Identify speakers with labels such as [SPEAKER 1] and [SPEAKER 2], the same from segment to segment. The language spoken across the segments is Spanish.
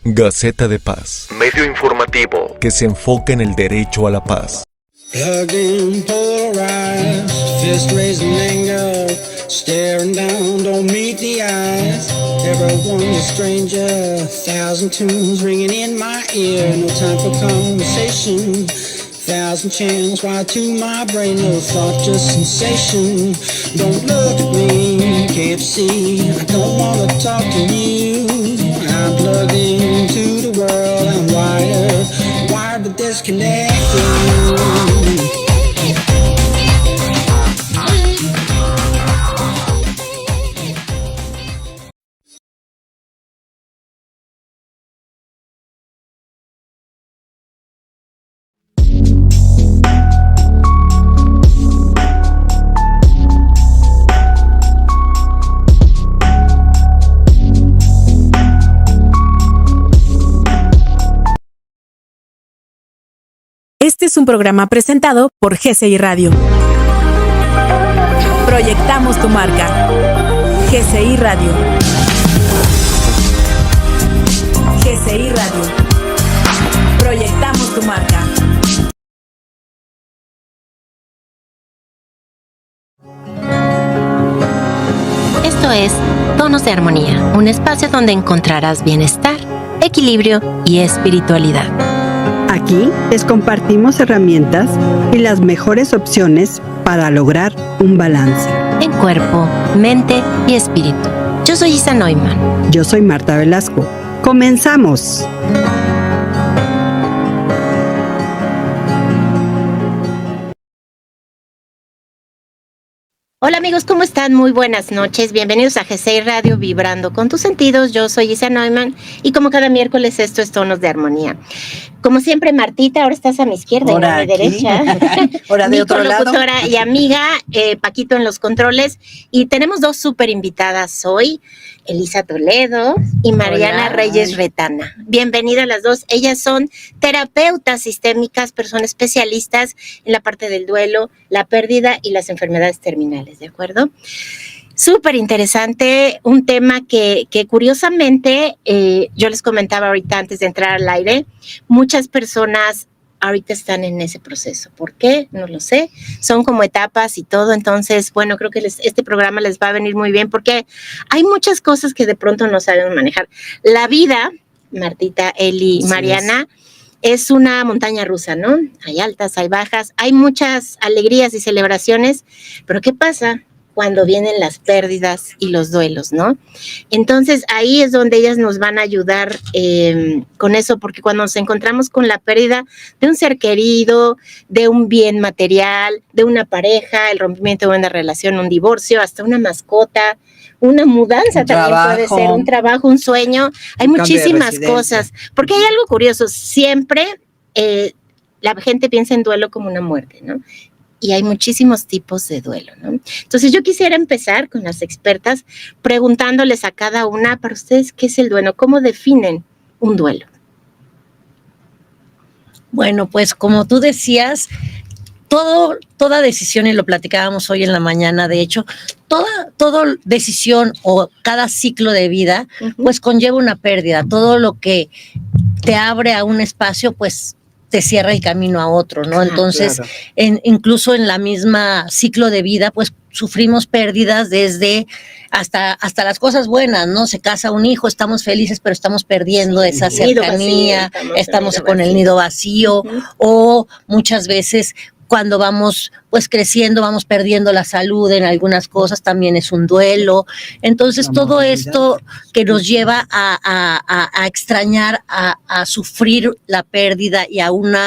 [SPEAKER 1] Gaceta de Paz, medio informativo que se enfoca en el derecho a la paz.
[SPEAKER 2] Plugged in, polarized, fist raising anger, staring down, don't meet the eyes. Everyone's a stranger, 1,000 tunes ringing in my ear. No time for conversation, 1,000 channels wired to my brain. No thought, just sensation. Don't look at me, can't see. I don't wanna talk to you. I'm plugged into the world, I'm wired but disconnected.
[SPEAKER 3] Este es un programa presentado por GCI Radio. Proyectamos tu marca. GCI Radio. GCI Radio. Proyectamos tu marca.
[SPEAKER 4] Esto es Tonos de Armonía, un espacio donde encontrarás bienestar, equilibrio y espiritualidad.
[SPEAKER 5] Aquí les compartimos herramientas y las mejores opciones para lograr un balance
[SPEAKER 4] en cuerpo, mente y espíritu. Yo soy Isa Neumann.
[SPEAKER 5] Yo soy Marta Velasco. ¡Comenzamos!
[SPEAKER 4] Hola amigos, ¿cómo están? Muy buenas noches. Bienvenidos a GCI Radio Vibrando con tus sentidos. Yo soy Isa Neumann y como cada miércoles esto es Tonos de Armonía. Como siempre, Martita, ahora estás a mi izquierda y a mi derecha.
[SPEAKER 5] Ahora de otro lado. Mi
[SPEAKER 4] colocutora y amiga, Paquito en los controles. Y tenemos dos súper invitadas hoy, Elisa Toledo y Mariana Reyes Retana. Bienvenidas las dos. Ellas son terapeutas sistémicas, personas especialistas en la parte del duelo, la pérdida y las enfermedades terminales, ¿de acuerdo? Súper interesante, un tema que curiosamente, yo les comentaba ahorita antes de entrar al aire, muchas personas ahorita están en ese proceso. ¿Por qué? No lo sé. Son como etapas y todo. Entonces, bueno, creo que este programa les va a venir muy bien porque hay muchas cosas que de pronto no saben manejar. La vida, Martita, Eli, Mariana, es una montaña rusa, ¿no? Hay altas, hay bajas, hay muchas alegrías y celebraciones, pero ¿qué pasa cuando vienen las pérdidas y los duelos, ¿no? Entonces ahí es donde ellas nos van a ayudar con eso, porque cuando nos encontramos con la pérdida de un ser querido, de un bien material, de una pareja, el rompimiento de una relación, un divorcio, hasta una mascota, una mudanza también puede ser, un trabajo, un sueño, hay muchísimas cosas, porque hay algo curioso, siempre la gente piensa en duelo como una muerte, ¿no? Y hay muchísimos tipos de duelo, ¿no? Entonces yo quisiera empezar con las expertas preguntándoles a cada una, para ustedes, ¿qué es el duelo? ¿Cómo definen un duelo?
[SPEAKER 6] Bueno, pues como tú decías, toda decisión, y lo platicábamos hoy en la mañana, de hecho, toda decisión o cada ciclo de vida, pues conlleva una pérdida. Todo lo que te abre a un espacio, pues te cierra el camino a otro, ¿no? Entonces, claro. Incluso en la misma ciclo de vida, pues sufrimos pérdidas desde hasta las cosas buenas, ¿no? Se casa un hijo, estamos felices, pero estamos perdiendo esa cercanía, estamos con el nido vacío, o muchas veces cuando vamos pues creciendo, vamos perdiendo la salud en algunas cosas, también es un duelo. Entonces todo esto que nos lleva a extrañar, a sufrir la pérdida y a un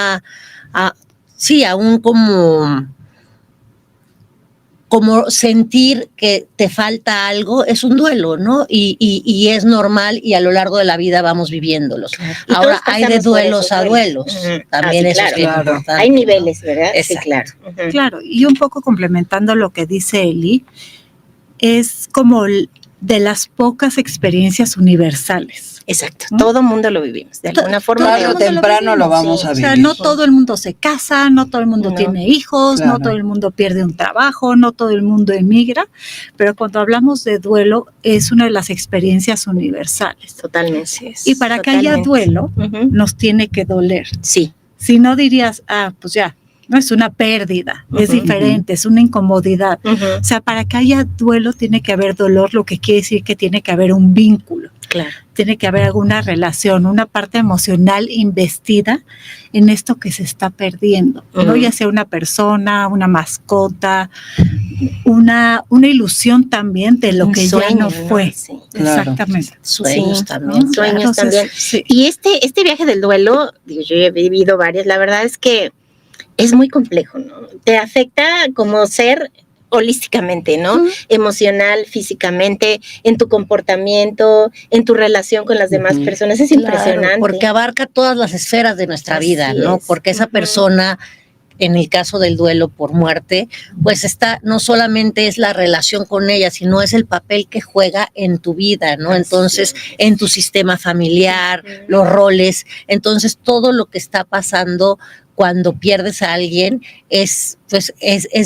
[SPEAKER 6] como sentir que te falta algo, es un duelo, ¿no? Y es normal y a lo largo de la vida vamos viviéndolos. Ahora hay de duelos a duelos. También eso es importante.
[SPEAKER 4] Hay niveles, ¿verdad?
[SPEAKER 6] Exacto.
[SPEAKER 4] Sí, claro.
[SPEAKER 7] Claro, y un poco complementando lo que dice Eli, es como de las pocas experiencias universales.
[SPEAKER 4] Exacto, todo mundo lo vivimos, de alguna forma.
[SPEAKER 8] Tarde o temprano lo vamos a
[SPEAKER 7] O
[SPEAKER 8] vivir.
[SPEAKER 7] sea, no todo el mundo se casa, no todo el mundo
[SPEAKER 4] No.
[SPEAKER 7] tiene hijos,
[SPEAKER 8] Claro.
[SPEAKER 7] no todo el mundo pierde un trabajo, no todo el mundo emigra, pero cuando hablamos de duelo es una de las experiencias universales.
[SPEAKER 4] Totalmente.
[SPEAKER 7] Y para que haya
[SPEAKER 4] Totalmente.
[SPEAKER 7] duelo,
[SPEAKER 4] Ujú.
[SPEAKER 7] nos tiene que doler.
[SPEAKER 4] Sí.
[SPEAKER 7] Si no dirías, pues ya, no es una pérdida, es
[SPEAKER 4] Ujú.
[SPEAKER 7] diferente, es una incomodidad.
[SPEAKER 4] Ujú.
[SPEAKER 7] O sea, para que haya duelo tiene que haber dolor, lo que quiere decir que tiene que haber un vínculo,
[SPEAKER 4] Claro.
[SPEAKER 7] tiene que haber alguna relación, una parte emocional investida en esto que se está perdiendo, ¿no?
[SPEAKER 4] Ujú.
[SPEAKER 7] Ya sea una persona, una mascota, una ilusión también de lo
[SPEAKER 4] Un
[SPEAKER 7] que
[SPEAKER 4] sueño,
[SPEAKER 7] ya no fue.
[SPEAKER 4] Sí.
[SPEAKER 8] Claro.
[SPEAKER 7] Exactamente.
[SPEAKER 6] Sueños
[SPEAKER 4] Sí,
[SPEAKER 6] también.
[SPEAKER 7] ¿no?
[SPEAKER 4] sueños
[SPEAKER 7] Entonces,
[SPEAKER 4] también.
[SPEAKER 7] sí.
[SPEAKER 4] Y este viaje del duelo, digo, yo he vivido varios, la verdad es que es muy complejo, ¿no? Te afecta como ser holísticamente, ¿no?
[SPEAKER 6] Ujú.
[SPEAKER 4] Emocional, físicamente, en tu comportamiento, en tu relación con las demás
[SPEAKER 8] Ujú.
[SPEAKER 4] personas. Es
[SPEAKER 6] Claro,
[SPEAKER 4] impresionante.
[SPEAKER 6] porque abarca todas las esferas de nuestra
[SPEAKER 4] Así
[SPEAKER 6] vida, ¿no?
[SPEAKER 4] es.
[SPEAKER 6] Porque esa
[SPEAKER 4] Ujú.
[SPEAKER 6] persona, en el caso del duelo por muerte, pues no solamente es la relación con ella, sino es el papel que juega en tu vida, ¿no?
[SPEAKER 4] Así
[SPEAKER 6] Entonces,
[SPEAKER 4] es.
[SPEAKER 6] en tu sistema familiar,
[SPEAKER 4] Ujú.
[SPEAKER 6] los roles, entonces todo lo que está pasando cuando pierdes a alguien es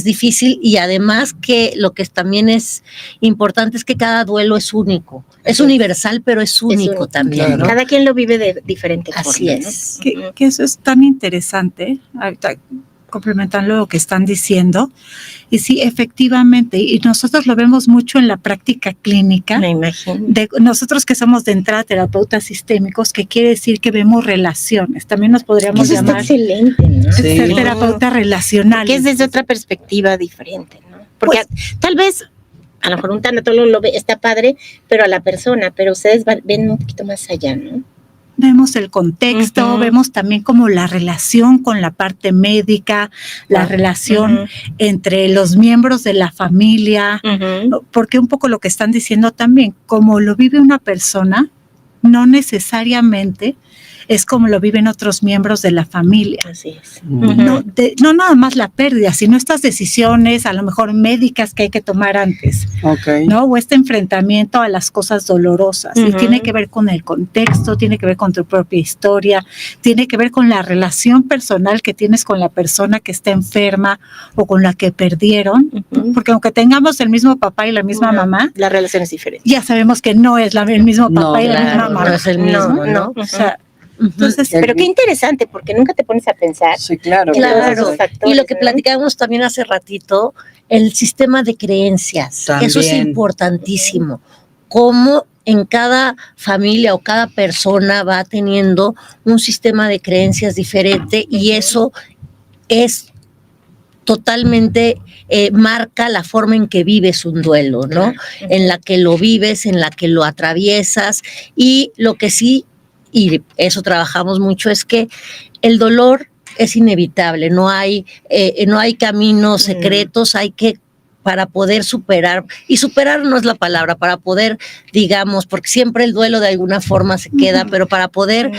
[SPEAKER 6] difícil, y además que lo que también es importante es que cada duelo es único, es universal, pero es único
[SPEAKER 4] único,
[SPEAKER 6] también,
[SPEAKER 8] claro.
[SPEAKER 6] ¿no?
[SPEAKER 4] Cada quien lo vive de diferente
[SPEAKER 6] Así
[SPEAKER 4] forma, ¿no?
[SPEAKER 6] es.
[SPEAKER 7] Que eso es tan interesante, ahorita complementando lo que están diciendo, y sí, efectivamente, y nosotros lo vemos mucho en la práctica clínica,
[SPEAKER 4] Me imagino.
[SPEAKER 7] de nosotros que somos de entrada terapeutas sistémicos, que quiere decir que vemos relaciones, también nos podríamos
[SPEAKER 4] Eso está
[SPEAKER 7] llamar
[SPEAKER 4] excelente, ¿no?
[SPEAKER 8] Sí.
[SPEAKER 7] ser terapeuta relacional.
[SPEAKER 4] Que es desde otra perspectiva diferente, ¿no? Porque tal vez, a lo mejor un tanatólogo lo ve, está padre, pero a la persona, pero ustedes ven un poquito más allá, ¿no?
[SPEAKER 7] Vemos el contexto,
[SPEAKER 4] Ujú.
[SPEAKER 7] vemos también como la relación con la parte médica, la
[SPEAKER 4] Wow.
[SPEAKER 7] relación
[SPEAKER 4] Ujú.
[SPEAKER 7] entre los miembros de la familia,
[SPEAKER 4] Ujú.
[SPEAKER 7] porque un poco lo que están diciendo también, como lo vive una persona, no necesariamente es como lo viven otros miembros de la familia.
[SPEAKER 4] Así es.
[SPEAKER 8] Ujú.
[SPEAKER 7] No nada más la pérdida, sino estas decisiones a lo mejor médicas que hay que tomar antes,
[SPEAKER 8] Ok.
[SPEAKER 7] ¿no? O este enfrentamiento a las cosas dolorosas. Y
[SPEAKER 4] Ujú.
[SPEAKER 7] tiene que ver con el contexto, tiene que ver con tu propia historia, tiene que ver con la relación personal que tienes con la persona que está enferma o con la que perdieron.
[SPEAKER 4] Ujú.
[SPEAKER 7] Porque aunque tengamos el mismo papá y la misma
[SPEAKER 4] No,
[SPEAKER 7] mamá,
[SPEAKER 4] la relación es diferente.
[SPEAKER 7] ya sabemos que no es el mismo papá
[SPEAKER 8] No,
[SPEAKER 7] y la misma
[SPEAKER 6] Claro,
[SPEAKER 7] mamá.
[SPEAKER 6] no es el mismo,
[SPEAKER 4] No,
[SPEAKER 6] ¿no?
[SPEAKER 4] no.
[SPEAKER 7] O sea,
[SPEAKER 6] Ujú.
[SPEAKER 7] entonces,
[SPEAKER 4] Pero qué interesante, porque nunca te pones a pensar.
[SPEAKER 8] Sí, claro.
[SPEAKER 6] Claro,
[SPEAKER 4] todos esos factores,
[SPEAKER 6] y lo que
[SPEAKER 4] ¿no?
[SPEAKER 6] platicábamos también hace ratito, el sistema de creencias, eso es
[SPEAKER 8] También.
[SPEAKER 6] importantísimo, cómo en cada familia o cada persona va teniendo un sistema de creencias diferente, y eso es totalmente marca la forma en que vives un duelo, ¿no?
[SPEAKER 4] Claro.
[SPEAKER 6] En la que lo vives, en la que lo atraviesas, y lo que sí, y eso trabajamos mucho, es que el dolor es inevitable, no hay caminos secretos, hay que, para poder superar, y superar no es la palabra, para poder, digamos, porque siempre el duelo de alguna forma se queda, pero para poder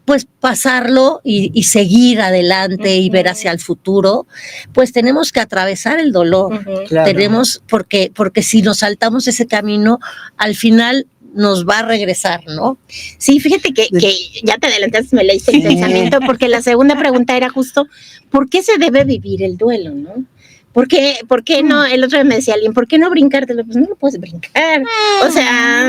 [SPEAKER 6] pues pasarlo y seguir adelante y ver hacia el futuro, pues tenemos que atravesar el dolor.
[SPEAKER 4] Ujú.
[SPEAKER 8] Claro.
[SPEAKER 6] Tenemos, porque si nos saltamos ese camino, al final nos va a regresar, ¿no?
[SPEAKER 4] Sí, fíjate que ya te adelantaste, me leíste el
[SPEAKER 8] Sí.
[SPEAKER 4] pensamiento, porque la segunda pregunta era justo, ¿por qué se debe vivir el duelo, no? ¿Por qué no? El otro día me decía alguien, ¿por qué no brincártelo? Pues no lo puedes brincar. O sea,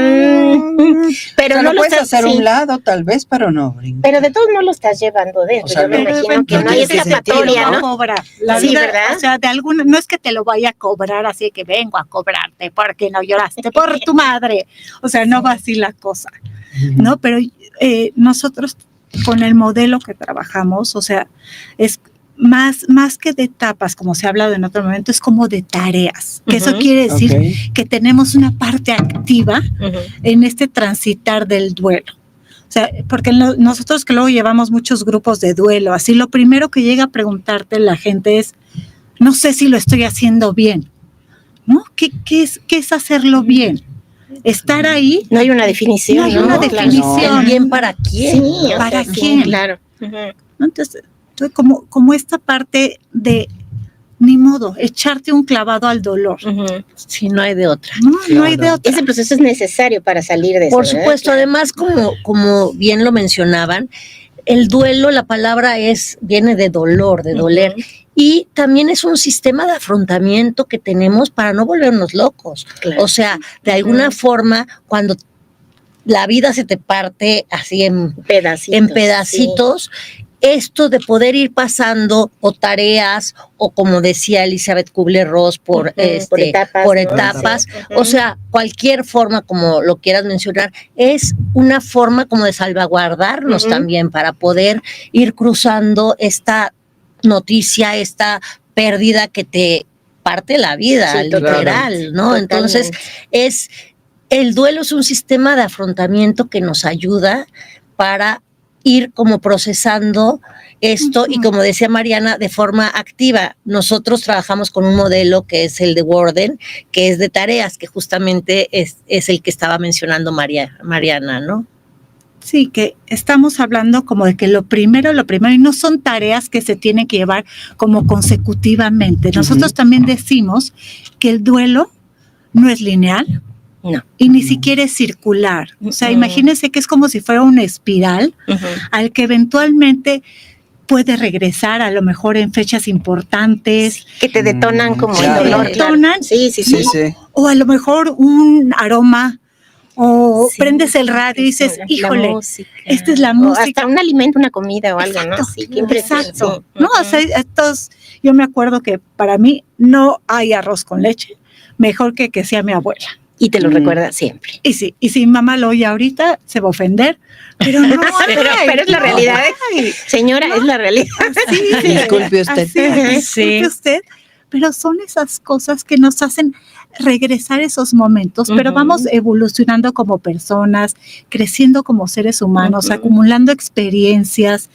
[SPEAKER 4] pero
[SPEAKER 8] O sea,
[SPEAKER 4] no
[SPEAKER 8] lo puedes
[SPEAKER 4] estás,
[SPEAKER 8] hacer a
[SPEAKER 4] sí,
[SPEAKER 8] un lado, tal vez, pero no brincar.
[SPEAKER 4] pero de todos no lo estás llevando dentro.
[SPEAKER 8] O sea,
[SPEAKER 4] Yo me
[SPEAKER 8] no,
[SPEAKER 4] imagino que
[SPEAKER 8] no
[SPEAKER 4] no hay
[SPEAKER 8] tienes que
[SPEAKER 4] escapatoria,
[SPEAKER 8] sentirlo,
[SPEAKER 4] ¿no?
[SPEAKER 7] Cobrar. La
[SPEAKER 4] Sí,
[SPEAKER 7] vida,
[SPEAKER 4] ¿verdad?
[SPEAKER 7] o sea, de alguna, no es que te lo vaya a cobrar así que vengo a cobrarte porque no lloraste por tu madre. O sea, no va así la cosa, ¿no? Pero nosotros con el modelo que trabajamos, o sea, es más que de etapas, como se ha hablado en otro momento, es como de tareas. Que eso
[SPEAKER 4] Ujú.
[SPEAKER 7] quiere decir
[SPEAKER 8] Ok.
[SPEAKER 7] que tenemos una parte activa
[SPEAKER 4] Ujú.
[SPEAKER 7] en este transitar del duelo. O sea, porque nosotros que luego llevamos muchos grupos de duelo, así lo primero que llega a preguntarte la gente es, no sé si lo estoy haciendo bien, ¿no? ¿Qué es hacerlo bien? Estar ahí,
[SPEAKER 4] No hay una definición,
[SPEAKER 7] no hay
[SPEAKER 4] ¿no?
[SPEAKER 7] una
[SPEAKER 4] Claro.
[SPEAKER 7] definición.
[SPEAKER 6] ¿El bien para quién?
[SPEAKER 4] Sí, o
[SPEAKER 7] ¿Para
[SPEAKER 4] sea,
[SPEAKER 7] quién?
[SPEAKER 4] Sí, claro. Ujú.
[SPEAKER 7] ¿no? Entonces, como esta parte de ni modo, echarte un clavado al dolor.
[SPEAKER 6] Sí, no hay de otra.
[SPEAKER 7] No hay de otra.
[SPEAKER 4] Ese proceso es necesario para salir de eso.
[SPEAKER 6] Por
[SPEAKER 4] ¿verdad?
[SPEAKER 6] supuesto,
[SPEAKER 4] Claro.
[SPEAKER 6] además, como bien lo mencionaban, el duelo, la palabra viene de dolor, de doler. Y también es un sistema de afrontamiento que tenemos para no volvernos locos.
[SPEAKER 4] Claro.
[SPEAKER 6] O sea, de alguna forma, cuando la vida se te parte así en pedacitos, esto de poder ir pasando o tareas o como decía Elizabeth Kubler-Ross por etapas, o sea, cualquier forma como lo quieras mencionar, es una forma como de salvaguardarnos también para poder ir cruzando esta noticia, esta pérdida que te parte la vida, literal, ¿no?
[SPEAKER 4] Totalmente.
[SPEAKER 6] Entonces, el duelo es un sistema de afrontamiento que nos ayuda para ir como procesando esto y como decía Mariana, de forma activa. Nosotros trabajamos con un modelo que es el de Worden, que es de tareas, que justamente es el que estaba mencionando Mariana, ¿no?
[SPEAKER 7] Sí, que estamos hablando como de que lo primero, y no son tareas que se tienen que llevar como consecutivamente. Nosotros también decimos que el duelo no es lineal.
[SPEAKER 4] No.
[SPEAKER 7] Y ni siquiera es circular. O sea, imagínense que es como si fuera una espiral al que eventualmente puede regresar, a lo mejor en fechas importantes.
[SPEAKER 4] Que te detonan como
[SPEAKER 8] claro.
[SPEAKER 4] el dolor.
[SPEAKER 7] Te detonan.
[SPEAKER 4] Sí.
[SPEAKER 7] O a lo mejor un aroma, o prendes el radio y dices,
[SPEAKER 4] la
[SPEAKER 7] híjole,
[SPEAKER 4] música.
[SPEAKER 7] esta es la
[SPEAKER 4] O
[SPEAKER 7] música.
[SPEAKER 4] hasta un alimento, una comida o algo, ¿no? Sí, qué impresión.
[SPEAKER 7] Exacto.
[SPEAKER 4] Sí.
[SPEAKER 7] No, o sea, yo me acuerdo que para mí no hay arroz con leche, mejor que sea mi abuela.
[SPEAKER 4] Y te lo recuerda siempre.
[SPEAKER 7] Y sí, y si mi mamá lo oye ahorita, se va a ofender, pero no
[SPEAKER 4] pero es la realidad. Señora, es la realidad.
[SPEAKER 8] Disculpe usted.
[SPEAKER 7] Disculpe usted, pero son esas cosas que nos hacen regresar esos momentos, pero vamos evolucionando como personas, creciendo como seres humanos, acumulando experiencias,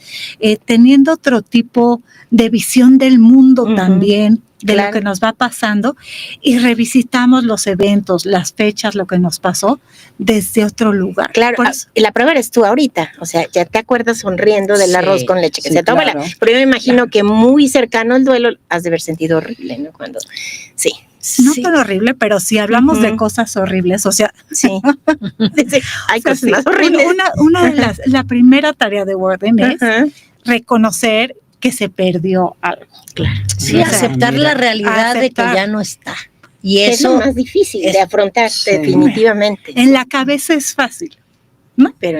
[SPEAKER 7] teniendo otro tipo de visión del mundo también, de lo que nos va pasando, y revisitamos los eventos, las fechas, lo que nos pasó desde otro lugar.
[SPEAKER 4] Claro, y la prueba eres tú ahorita, o sea, ya te acuerdas sonriendo del arroz con leche que se toma, pero yo me imagino que muy cercano al duelo has de haber sentido horrible, ¿no? Cuando,
[SPEAKER 7] No tan horrible, pero si hablamos de cosas horribles, o sea,
[SPEAKER 4] hay cosas más horribles.
[SPEAKER 7] Una de la primera tarea de Worden es reconocer que se perdió algo.
[SPEAKER 4] Claro.
[SPEAKER 6] Sí, aceptar la realidad de que ya no está. Y eso
[SPEAKER 4] es lo más difícil de afrontar, definitivamente.
[SPEAKER 7] En la cabeza es fácil, ¿no?
[SPEAKER 4] Pero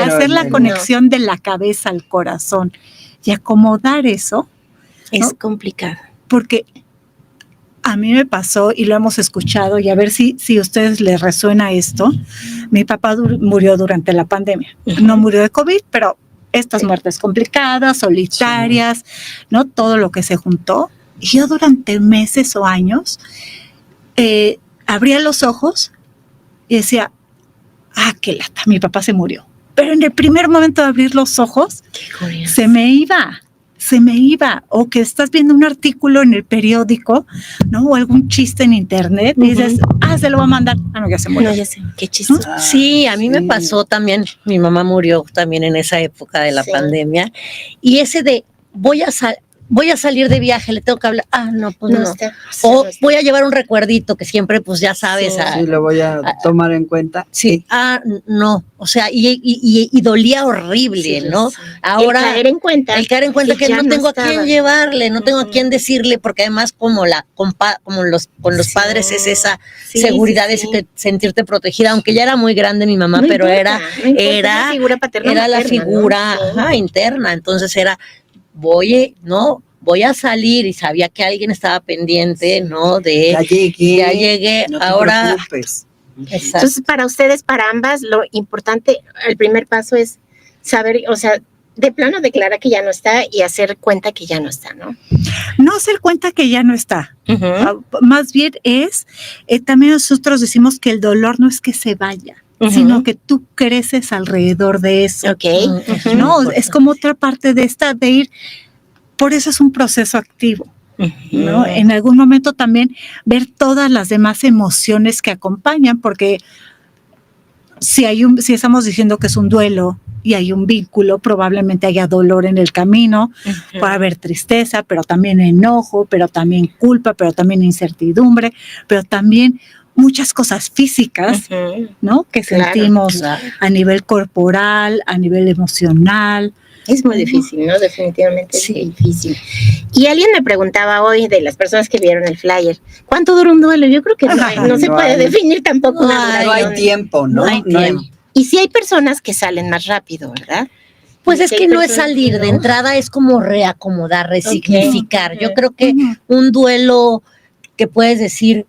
[SPEAKER 7] hacer la conexión de la cabeza al corazón y acomodar eso
[SPEAKER 4] es complicado.
[SPEAKER 7] Porque a mí me pasó, y lo hemos escuchado, y a ver si a ustedes les resuena esto. Mi papá murió durante la pandemia. No murió de COVID, pero estas muertes complicadas, solitarias, ¿no? Todo lo que se juntó. Y yo durante meses o años abría los ojos y decía, qué lata, mi papá se murió. Pero en el primer momento de abrir los ojos, se me iba. O que estás viendo un artículo en el periódico, ¿no? O algún chiste en internet y dices, se lo va a mandar. No, ya se murió.
[SPEAKER 4] No, ya sé, qué chiste.
[SPEAKER 6] Sí, a mí me pasó también, mi mamá murió también en esa época de la pandemia, y ese de voy a salir de viaje, le tengo que hablar, no. O voy a llevar un recuerdito que siempre, pues ya sabes.
[SPEAKER 8] Sí, lo voy a tomar en cuenta.
[SPEAKER 6] Sí, no, o sea, y dolía horrible, ¿no?
[SPEAKER 4] Sí.
[SPEAKER 6] Ahora,
[SPEAKER 4] el caer en cuenta
[SPEAKER 6] que no tengo a quién llevarle, no tengo a quién decirle, porque además con los padres es esa seguridad, ese sentirte protegida, aunque ya era muy grande mi mamá, pero era
[SPEAKER 4] la figura paterna,
[SPEAKER 6] era la figura interna, entonces era voy a salir, y sabía que alguien estaba pendiente, ¿no?
[SPEAKER 8] Ya
[SPEAKER 6] llegué,
[SPEAKER 8] no te
[SPEAKER 6] ahora.
[SPEAKER 8] preocupes.
[SPEAKER 6] Exacto.
[SPEAKER 4] Entonces, para ustedes, para ambas, lo importante, el primer paso es saber, o sea, de plano declarar que ya no está y hacer cuenta que ya no está, ¿no?
[SPEAKER 7] No hacer cuenta que ya no está. Más bien es, también nosotros decimos que el dolor no es que se vaya, sino que tú creces alrededor de eso. No, es como otra parte de ir, por eso es un proceso activo, ¿no? En algún momento también ver todas las demás emociones que acompañan, porque si estamos diciendo que es un duelo y hay un vínculo, probablemente haya dolor en el camino, puede haber tristeza, pero también enojo, pero también culpa, pero también incertidumbre, pero también muchas cosas físicas, ¿no? Que sentimos a nivel corporal, a nivel emocional.
[SPEAKER 4] Es muy difícil, ¿no? Definitivamente es difícil. Y alguien me preguntaba hoy, de las personas que vieron el flyer, ¿cuánto dura un duelo? Yo creo que no se puede definir tampoco una duración.
[SPEAKER 8] No hay tiempo, ¿no?
[SPEAKER 6] No hay tiempo.
[SPEAKER 4] Y sí hay personas que salen más rápido, ¿verdad?
[SPEAKER 6] Pues es que no es salir, de entrada es como reacomodar, resignificar. Yo creo que un duelo que puedes decir,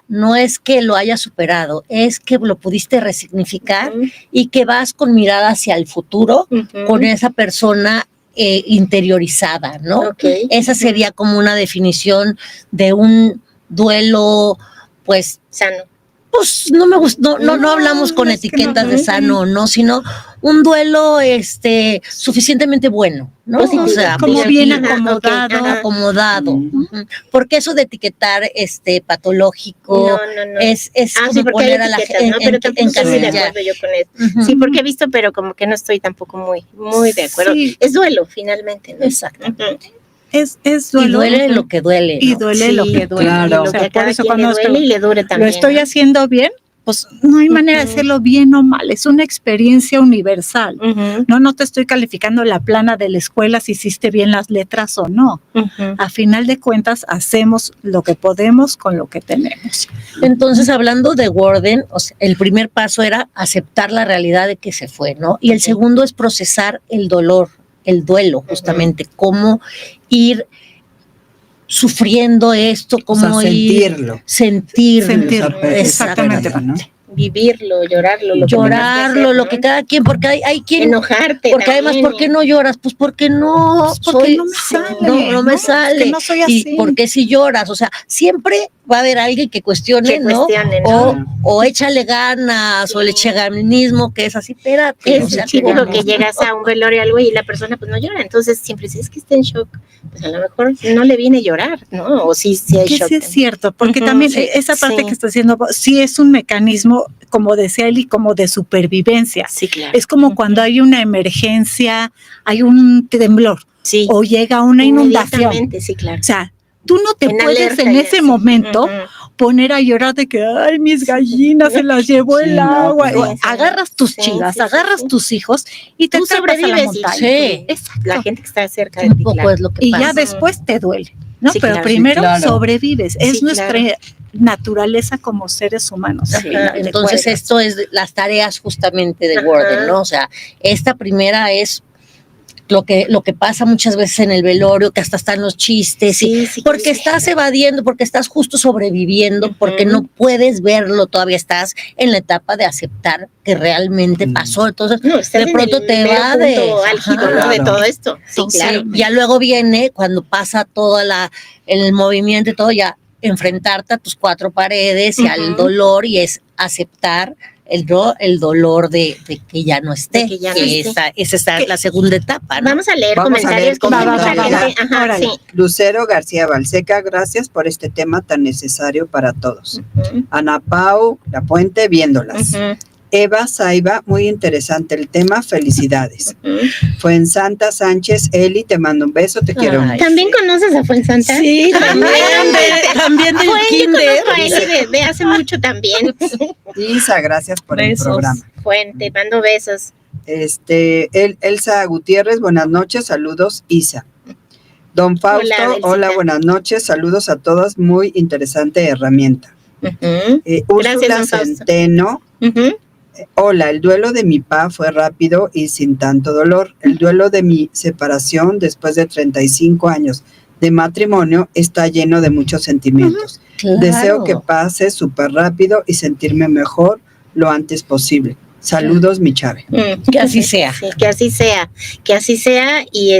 [SPEAKER 6] no es que lo hayas superado, es que lo pudiste resignificar y que vas con mirada hacia el futuro, con esa persona interiorizada, ¿no? Esa sería como una definición de un duelo, pues,
[SPEAKER 4] sano.
[SPEAKER 6] Pues no me gustó, no hablamos con etiquetas de sano, no, sino un duelo suficientemente bueno, ¿no?
[SPEAKER 4] Positivo,
[SPEAKER 6] o sea,
[SPEAKER 7] como bien acomodado.
[SPEAKER 6] Acomodado. Porque eso de etiquetar patológico es como poner a la gente
[SPEAKER 4] ¿no? Pero tampoco estoy de acuerdo yo con eso. Sí, porque he visto, pero como que no estoy tampoco muy de acuerdo.
[SPEAKER 7] Sí.
[SPEAKER 4] Es duelo, finalmente, ¿no?
[SPEAKER 6] Exactamente.
[SPEAKER 7] Es duelo.
[SPEAKER 6] Y duele lo que duele, ¿no?
[SPEAKER 7] Y duele lo que duele.
[SPEAKER 8] Claro.
[SPEAKER 7] O sea,
[SPEAKER 4] Lo que
[SPEAKER 7] por
[SPEAKER 4] cada
[SPEAKER 7] eso
[SPEAKER 4] quien
[SPEAKER 7] cuando
[SPEAKER 4] le duele y le dure también.
[SPEAKER 7] lo estoy
[SPEAKER 4] ¿no?
[SPEAKER 7] haciendo bien, pues no hay manera de hacerlo bien o mal, es una experiencia universal. No te estoy calificando la plana de la escuela si hiciste bien las letras o no. A final de cuentas hacemos lo que podemos con lo que tenemos.
[SPEAKER 6] Entonces, hablando de Worden, o sea, el primer paso era aceptar la realidad de que se fue, ¿no? Y el segundo es procesar el dolor, el duelo, justamente, cómo ir sufriendo esto, cómo ir sentirlo,
[SPEAKER 7] exactamente,
[SPEAKER 8] ¿no?
[SPEAKER 4] Vivirlo, llorarlo,
[SPEAKER 6] lo que cada quien, porque hay quien
[SPEAKER 4] enojarte,
[SPEAKER 6] porque
[SPEAKER 4] también.
[SPEAKER 6] además, ¿por qué no lloras? Pues porque no
[SPEAKER 7] porque no me sale,
[SPEAKER 6] no me sale,
[SPEAKER 7] es que no soy así.
[SPEAKER 6] y porque si lloras, o sea, siempre va a haber alguien que cuestione, ¿no?
[SPEAKER 4] ¿no?
[SPEAKER 6] O échale ganas, o le eche ganismo, que es así, espérate.
[SPEAKER 4] Es típico que llegas a un velorio o algo y la persona pues no llora, entonces siempre dices, es que está en shock, pues a lo mejor no le viene a llorar, ¿no? O sí hay
[SPEAKER 7] que
[SPEAKER 4] shock.
[SPEAKER 7] sí es cierto, porque también esa parte que está diciendo, sí es un mecanismo, como decía Eli, como de supervivencia.
[SPEAKER 4] Sí, claro.
[SPEAKER 7] Es como cuando hay una emergencia, hay un temblor, o llega una inundación.
[SPEAKER 4] Sí, claro.
[SPEAKER 7] O sea, tú no te puedes en ese momento poner a llorar de que, ay, mis gallinas se las llevó el agua. Agarras tus chivas, agarras tus hijos y te trepas a la montaña.
[SPEAKER 4] Exacto. La gente que está cerca de ti.
[SPEAKER 6] Un poco es lo que
[SPEAKER 7] y
[SPEAKER 6] pasa.
[SPEAKER 7] ya después te duele, ¿no?
[SPEAKER 4] Sí,
[SPEAKER 7] Pero
[SPEAKER 4] claro,
[SPEAKER 7] primero
[SPEAKER 8] claro.
[SPEAKER 7] sobrevives. Es
[SPEAKER 4] Sí,
[SPEAKER 7] nuestra naturaleza como seres humanos.
[SPEAKER 6] Entonces, esto es las tareas justamente de Worden, ¿no? O sea, esta primera es lo que pasa muchas veces en el velorio, que hasta están los chistes, porque estás evadiendo, porque estás justo sobreviviendo, porque no puedes verlo, todavía estás en la etapa de aceptar que realmente pasó, entonces de pronto te va de
[SPEAKER 4] álgido, ¿no? De todo esto. Sí, claro.
[SPEAKER 6] Ya luego viene cuando pasa todo el movimiento y todo, ya enfrentarte a tus cuatro paredes y al dolor, y es aceptar el dolor de que ya no esté, esa es la segunda etapa, ¿no?
[SPEAKER 4] Vamos a leer
[SPEAKER 8] Vamos a leer
[SPEAKER 4] comentarios.
[SPEAKER 8] Lucero García Balseca, gracias por este tema tan necesario para todos. Ana Pau La Puente, viéndolas. Eva Saiba, muy interesante el tema, felicidades. Fuensanta Sánchez, Eli, te mando un beso, te quiero mucho.
[SPEAKER 4] ¿También conoces a Fuensanta?
[SPEAKER 6] Sí, también del kinder.
[SPEAKER 4] Yo conozco a Eli de hace mucho también.
[SPEAKER 8] Isa, gracias por el programa.
[SPEAKER 4] Fuente, mando besos.
[SPEAKER 8] Elsa Gutiérrez, buenas noches, saludos, Isa. Don Fausto, hola, buenas noches, saludos a todas, muy interesante herramienta. Úrsula Centeno, hola, el duelo de mi papá fue rápido y sin tanto dolor. El duelo de mi separación después de 35 años de matrimonio está lleno de muchos sentimientos.
[SPEAKER 6] Claro.
[SPEAKER 8] Deseo que pase súper rápido y sentirme mejor lo antes posible. Saludos, mi Chave.
[SPEAKER 6] Que así sea.
[SPEAKER 4] Sí, que así sea y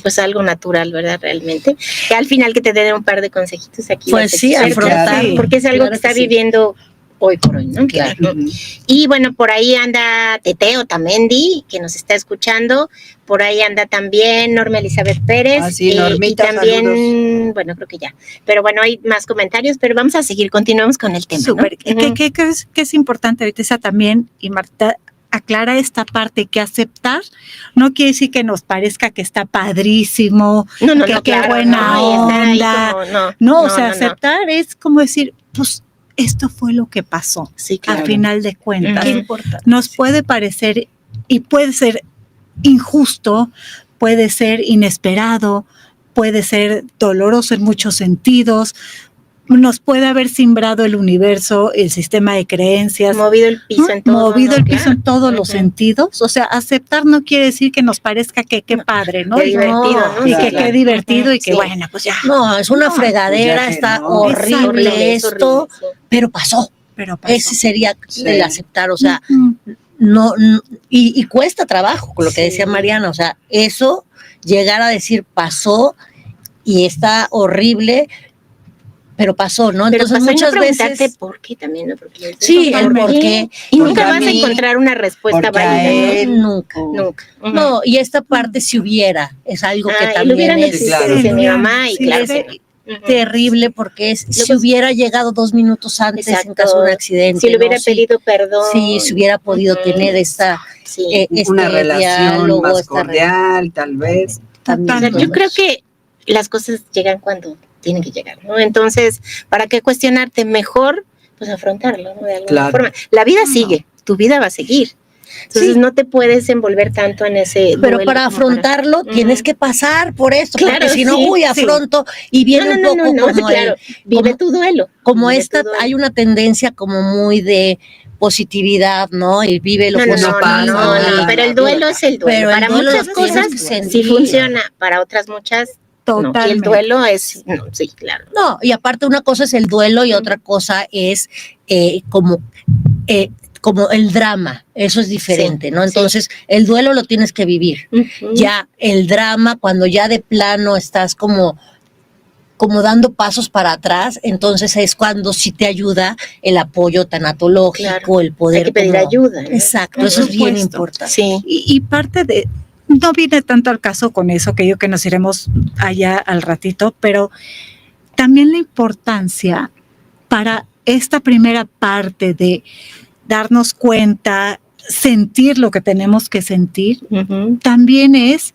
[SPEAKER 4] pues algo natural, ¿verdad? Realmente. Que al final que te den un par de consejitos aquí.
[SPEAKER 6] Pues sí, afrontar.
[SPEAKER 4] Porque es algo que está viviendo hoy por hoy, ¿no?
[SPEAKER 6] Claro.
[SPEAKER 4] Y bueno, por ahí anda Teteo Tamendi, que nos está escuchando. Por ahí anda también Norma Elizabeth Pérez.
[SPEAKER 8] Sí, Normita,
[SPEAKER 4] y también,
[SPEAKER 8] saludos.
[SPEAKER 4] bueno, creo que ya. Pero bueno, hay más comentarios, pero vamos a seguir, continuamos con el tema.
[SPEAKER 7] Súper.
[SPEAKER 4] ¿No?
[SPEAKER 7] ¿Qué es importante ahorita esa también? Y Marta aclara esta parte, que aceptar no quiere decir que nos parezca que está padrísimo,
[SPEAKER 4] No,
[SPEAKER 7] que qué
[SPEAKER 4] claro,
[SPEAKER 7] buena
[SPEAKER 4] no, y estar ahí
[SPEAKER 7] onda.
[SPEAKER 4] como,
[SPEAKER 7] o sea, aceptar es como decir, pues esto fue lo que pasó.
[SPEAKER 4] Sí, claro.
[SPEAKER 7] Al final de cuentas,
[SPEAKER 6] Qué importante.
[SPEAKER 7] nos puede parecer y puede ser injusto, puede ser inesperado, puede ser doloroso en muchos sentidos, nos puede haber simbrado el universo, el sistema de creencias,
[SPEAKER 4] movido el piso en todo.
[SPEAKER 7] movido
[SPEAKER 4] ¿no?
[SPEAKER 7] el piso
[SPEAKER 4] Claro.
[SPEAKER 7] en todos los sentidos. O sea, aceptar no quiere decir que nos parezca que qué padre, ¿no?
[SPEAKER 4] Qué divertido, ¿no?
[SPEAKER 7] Y
[SPEAKER 8] Sí,
[SPEAKER 7] que
[SPEAKER 8] claro.
[SPEAKER 7] qué divertido y que
[SPEAKER 4] Sí.
[SPEAKER 7] bueno, pues ya.
[SPEAKER 6] No, es una
[SPEAKER 7] No,
[SPEAKER 6] fregadera,
[SPEAKER 8] pues ya que
[SPEAKER 6] está
[SPEAKER 8] no.
[SPEAKER 6] horrible
[SPEAKER 4] Es
[SPEAKER 6] esto,
[SPEAKER 4] horrible, sí.
[SPEAKER 6] pero pasó.
[SPEAKER 7] Pero pasó.
[SPEAKER 6] Ese sería
[SPEAKER 8] Sí.
[SPEAKER 6] el aceptar, o sea,
[SPEAKER 7] Ujú.
[SPEAKER 6] no, y cuesta trabajo, con lo que
[SPEAKER 4] Sí.
[SPEAKER 6] decía Mariana, o sea, eso, llegar a decir pasó y está horrible, pero pasó, ¿no?
[SPEAKER 4] Pero
[SPEAKER 6] Entonces
[SPEAKER 4] pasó y no
[SPEAKER 6] muchas
[SPEAKER 4] preguntarte
[SPEAKER 6] veces...
[SPEAKER 4] por qué también, ¿no? Porque
[SPEAKER 6] Sí, el
[SPEAKER 4] ¿por
[SPEAKER 6] por qué.
[SPEAKER 4] Y
[SPEAKER 8] Porque
[SPEAKER 4] nunca
[SPEAKER 8] a
[SPEAKER 4] vas a
[SPEAKER 8] mí-
[SPEAKER 4] encontrar una respuesta
[SPEAKER 8] porque a
[SPEAKER 4] válida,
[SPEAKER 8] él-
[SPEAKER 6] Nunca.
[SPEAKER 4] ¿no? Nunca. Ujú.
[SPEAKER 6] No, y esta parte si hubiera, es algo que
[SPEAKER 4] el
[SPEAKER 6] también
[SPEAKER 4] hubiera no
[SPEAKER 6] es
[SPEAKER 8] Sí,
[SPEAKER 4] existe,
[SPEAKER 8] claro.
[SPEAKER 4] dice mi mamá, y
[SPEAKER 7] Sí,
[SPEAKER 4] claro
[SPEAKER 7] sí.
[SPEAKER 4] que no. Ujú.
[SPEAKER 6] terrible porque es si
[SPEAKER 4] Luego-
[SPEAKER 6] hubiera llegado 2 minutos antes en
[SPEAKER 4] Exacto.
[SPEAKER 6] caso de un accidente.
[SPEAKER 4] Si le hubiera
[SPEAKER 6] ¿no?
[SPEAKER 4] pedido perdón.
[SPEAKER 6] Sí, si hubiera podido
[SPEAKER 4] Ujú.
[SPEAKER 6] tener esta
[SPEAKER 4] Sí.
[SPEAKER 6] este
[SPEAKER 8] Una relación
[SPEAKER 6] diálogo,
[SPEAKER 8] más
[SPEAKER 6] esta
[SPEAKER 8] cordial, tal vez.
[SPEAKER 6] también,
[SPEAKER 4] O sea,
[SPEAKER 7] Totalmente.
[SPEAKER 4] yo creo que las cosas llegan cuando tienen que llegar, ¿no? Entonces, ¿para qué cuestionarte? Mejor, pues afrontarlo, ¿no? De alguna
[SPEAKER 8] Claro.
[SPEAKER 4] forma. La vida sigue, tu vida va a seguir. Entonces,
[SPEAKER 6] Sí.
[SPEAKER 4] no te puedes envolver tanto en ese
[SPEAKER 6] pero
[SPEAKER 4] duelo
[SPEAKER 6] para
[SPEAKER 4] como
[SPEAKER 6] afrontarlo
[SPEAKER 4] Ujú.
[SPEAKER 6] tienes que pasar por esto,
[SPEAKER 4] Claro,
[SPEAKER 6] porque si no,
[SPEAKER 4] sí,
[SPEAKER 6] uy,
[SPEAKER 4] sí.
[SPEAKER 6] afronto y viene un poco
[SPEAKER 4] No,
[SPEAKER 6] como
[SPEAKER 4] claro. Vive
[SPEAKER 6] como-
[SPEAKER 4] tu duelo.
[SPEAKER 6] como
[SPEAKER 4] vive
[SPEAKER 6] esta,
[SPEAKER 4] tu duelo.
[SPEAKER 6] hay una tendencia como muy de positividad, ¿no? Y vive lo
[SPEAKER 4] No,
[SPEAKER 6] positivo.
[SPEAKER 4] pero el duelo es el duelo.
[SPEAKER 6] Pero el
[SPEAKER 4] para
[SPEAKER 6] duelo
[SPEAKER 4] muchas
[SPEAKER 6] lo tienes
[SPEAKER 4] cosas
[SPEAKER 6] que
[SPEAKER 4] sí
[SPEAKER 6] sentir.
[SPEAKER 4] funciona, para otras muchas no. Y el
[SPEAKER 7] Totalmente.
[SPEAKER 4] duelo es, no, sí, claro.
[SPEAKER 6] No, y aparte una cosa es el duelo y otra cosa es como el drama, eso es diferente,
[SPEAKER 4] Sí,
[SPEAKER 6] ¿no?
[SPEAKER 4] sí.
[SPEAKER 6] Entonces, el duelo lo tienes que vivir.
[SPEAKER 4] Ujú.
[SPEAKER 6] Ya el drama, cuando ya de plano estás como dando pasos para atrás, entonces es cuando sí te ayuda el apoyo tanatológico,
[SPEAKER 4] Claro.
[SPEAKER 6] el poder.
[SPEAKER 4] Hay que pedir
[SPEAKER 6] como-
[SPEAKER 4] ayuda, ¿no?
[SPEAKER 6] Exacto,
[SPEAKER 7] Por
[SPEAKER 6] eso es bien
[SPEAKER 7] supuesto.
[SPEAKER 6] importante.
[SPEAKER 4] Sí.
[SPEAKER 7] Y parte de, no viene tanto al caso con eso, que yo que nos iremos allá al ratito, pero también la importancia para esta primera parte de darnos cuenta, sentir lo que tenemos que sentir,
[SPEAKER 4] Ujú.
[SPEAKER 7] también es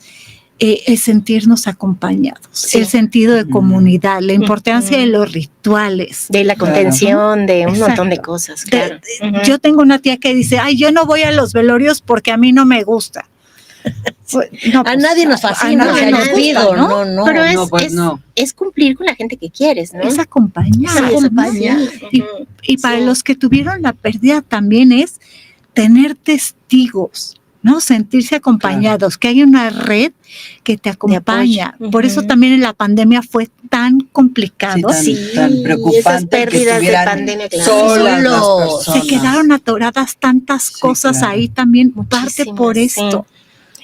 [SPEAKER 7] el sentirnos acompañados,
[SPEAKER 4] Sí.
[SPEAKER 7] el sentido de comunidad, la importancia de los rituales.
[SPEAKER 4] De la
[SPEAKER 8] Claro.
[SPEAKER 4] contención, de un
[SPEAKER 7] Exacto.
[SPEAKER 4] montón de cosas, claro. Ujú.
[SPEAKER 7] Yo tengo una tía que dice, ay, yo no voy a los velorios porque a mí no me gusta. Pues, no,
[SPEAKER 6] A
[SPEAKER 7] pues,
[SPEAKER 6] nadie nos fascina,
[SPEAKER 7] a
[SPEAKER 6] o
[SPEAKER 7] nadie
[SPEAKER 6] sea,
[SPEAKER 7] nos
[SPEAKER 6] yo
[SPEAKER 7] gusta,
[SPEAKER 6] pido,
[SPEAKER 7] ¿no?
[SPEAKER 6] no.
[SPEAKER 4] Pero
[SPEAKER 8] no, pues no.
[SPEAKER 4] es cumplir con la gente que quieres, ¿no?
[SPEAKER 7] Es acompañar.
[SPEAKER 6] Es acompañar.
[SPEAKER 7] Y,
[SPEAKER 4] Ujú.
[SPEAKER 7] y para
[SPEAKER 4] Sí.
[SPEAKER 7] los que tuvieron la pérdida también es tener testigos, ¿no? Sentirse acompañados, que hay una red que te acompaña.
[SPEAKER 4] apoyo.
[SPEAKER 7] Por eso
[SPEAKER 4] Ujú.
[SPEAKER 7] también en la pandemia fue tan complicado.
[SPEAKER 8] Sí, tan
[SPEAKER 4] esas
[SPEAKER 8] preocupante que
[SPEAKER 4] pérdidas de
[SPEAKER 8] estuvieran
[SPEAKER 4] pandemia, claro.
[SPEAKER 8] solas las
[SPEAKER 6] Solos.
[SPEAKER 8] personas.
[SPEAKER 7] Se quedaron atoradas tantas
[SPEAKER 8] Sí,
[SPEAKER 7] cosas
[SPEAKER 8] claro.
[SPEAKER 7] ahí también,
[SPEAKER 4] Muchísimas,
[SPEAKER 7] parte por
[SPEAKER 4] sí.
[SPEAKER 7] esto.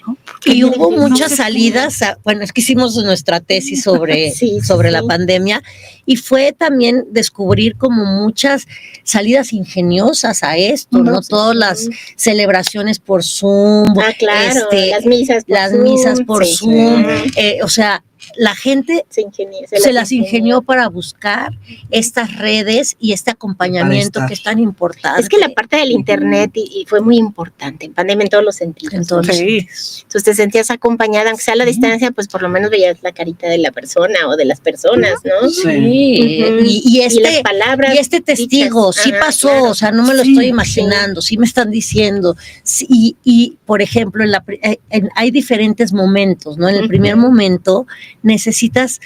[SPEAKER 7] ¿no? Porque
[SPEAKER 6] Y hubo
[SPEAKER 7] no
[SPEAKER 6] muchas
[SPEAKER 7] se
[SPEAKER 6] salidas, bueno, es que hicimos nuestra tesis sobre,
[SPEAKER 4] Sí, sí,
[SPEAKER 6] sobre la
[SPEAKER 4] sí.
[SPEAKER 6] pandemia y fue también descubrir como muchas salidas ingeniosas a esto, ¿no?
[SPEAKER 7] Sí.
[SPEAKER 6] Todas las celebraciones por Zoom,
[SPEAKER 4] Ah, claro,
[SPEAKER 6] las
[SPEAKER 4] las
[SPEAKER 6] misas por
[SPEAKER 4] sí.
[SPEAKER 6] Zoom,
[SPEAKER 4] Ujú.
[SPEAKER 6] o sea, la gente se las ingenió para buscar estas redes y este acompañamiento
[SPEAKER 8] estar.
[SPEAKER 6] que es tan importante.
[SPEAKER 4] Es que la parte del internet y fue muy importante en pandemia en todos los sentidos.
[SPEAKER 6] Entonces,
[SPEAKER 4] Entonces te sentías acompañada, aunque sea a la distancia, pues por lo menos veías la carita de la persona o de las personas, ¿no?
[SPEAKER 6] sí,
[SPEAKER 4] Ujú.
[SPEAKER 6] y
[SPEAKER 4] las
[SPEAKER 6] este
[SPEAKER 4] palabras.
[SPEAKER 6] y este testigo,
[SPEAKER 4] dichas.
[SPEAKER 6] sí
[SPEAKER 4] Ajá,
[SPEAKER 6] pasó,
[SPEAKER 4] claro.
[SPEAKER 6] o sea, no me lo
[SPEAKER 7] Sí,
[SPEAKER 6] estoy imaginando, sí me están diciendo. Sí, y, por ejemplo, hay diferentes momentos, ¿no? En el primer
[SPEAKER 4] Ujú.
[SPEAKER 6] momento necesitas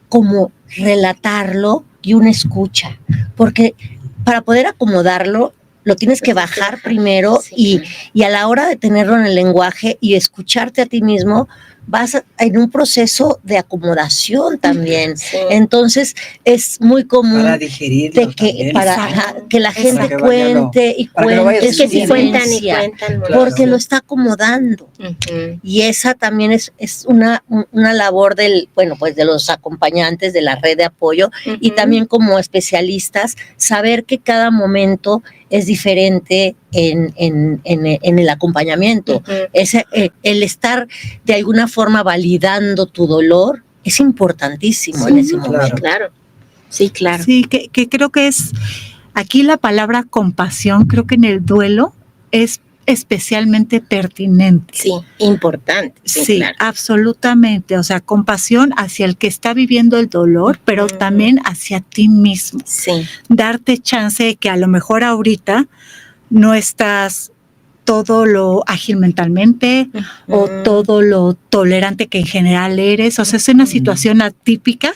[SPEAKER 6] como relatarlo y una escucha, porque para poder acomodarlo, lo tienes que bajar primero y a la hora de tenerlo en el lenguaje y escucharte a ti mismo, vas en un proceso de acomodación también. Sí. Entonces, es muy común
[SPEAKER 8] para digerirlo
[SPEAKER 6] que la gente cuente y cuente.
[SPEAKER 4] Es que si cuentan y cuentan.
[SPEAKER 6] Porque lo está acomodando. Y esa también es una labor de los acompañantes de la red de apoyo y también como especialistas, saber que cada momento es diferente en el acompañamiento. El estar de alguna forma validando tu dolor es importantísimo en ese momento.
[SPEAKER 4] Claro. Sí, claro.
[SPEAKER 7] Sí, que creo que es aquí la palabra compasión, creo que en el duelo es especialmente pertinente.
[SPEAKER 4] Sí, importante.
[SPEAKER 7] Sí, claro. Absolutamente. O sea, compasión hacia el que está viviendo el dolor, pero también hacia ti mismo.
[SPEAKER 4] Sí.
[SPEAKER 7] Darte chance de que a lo mejor ahorita no estás todo lo ágil mentalmente o todo lo tolerante que en general eres. O sea, es una situación atípica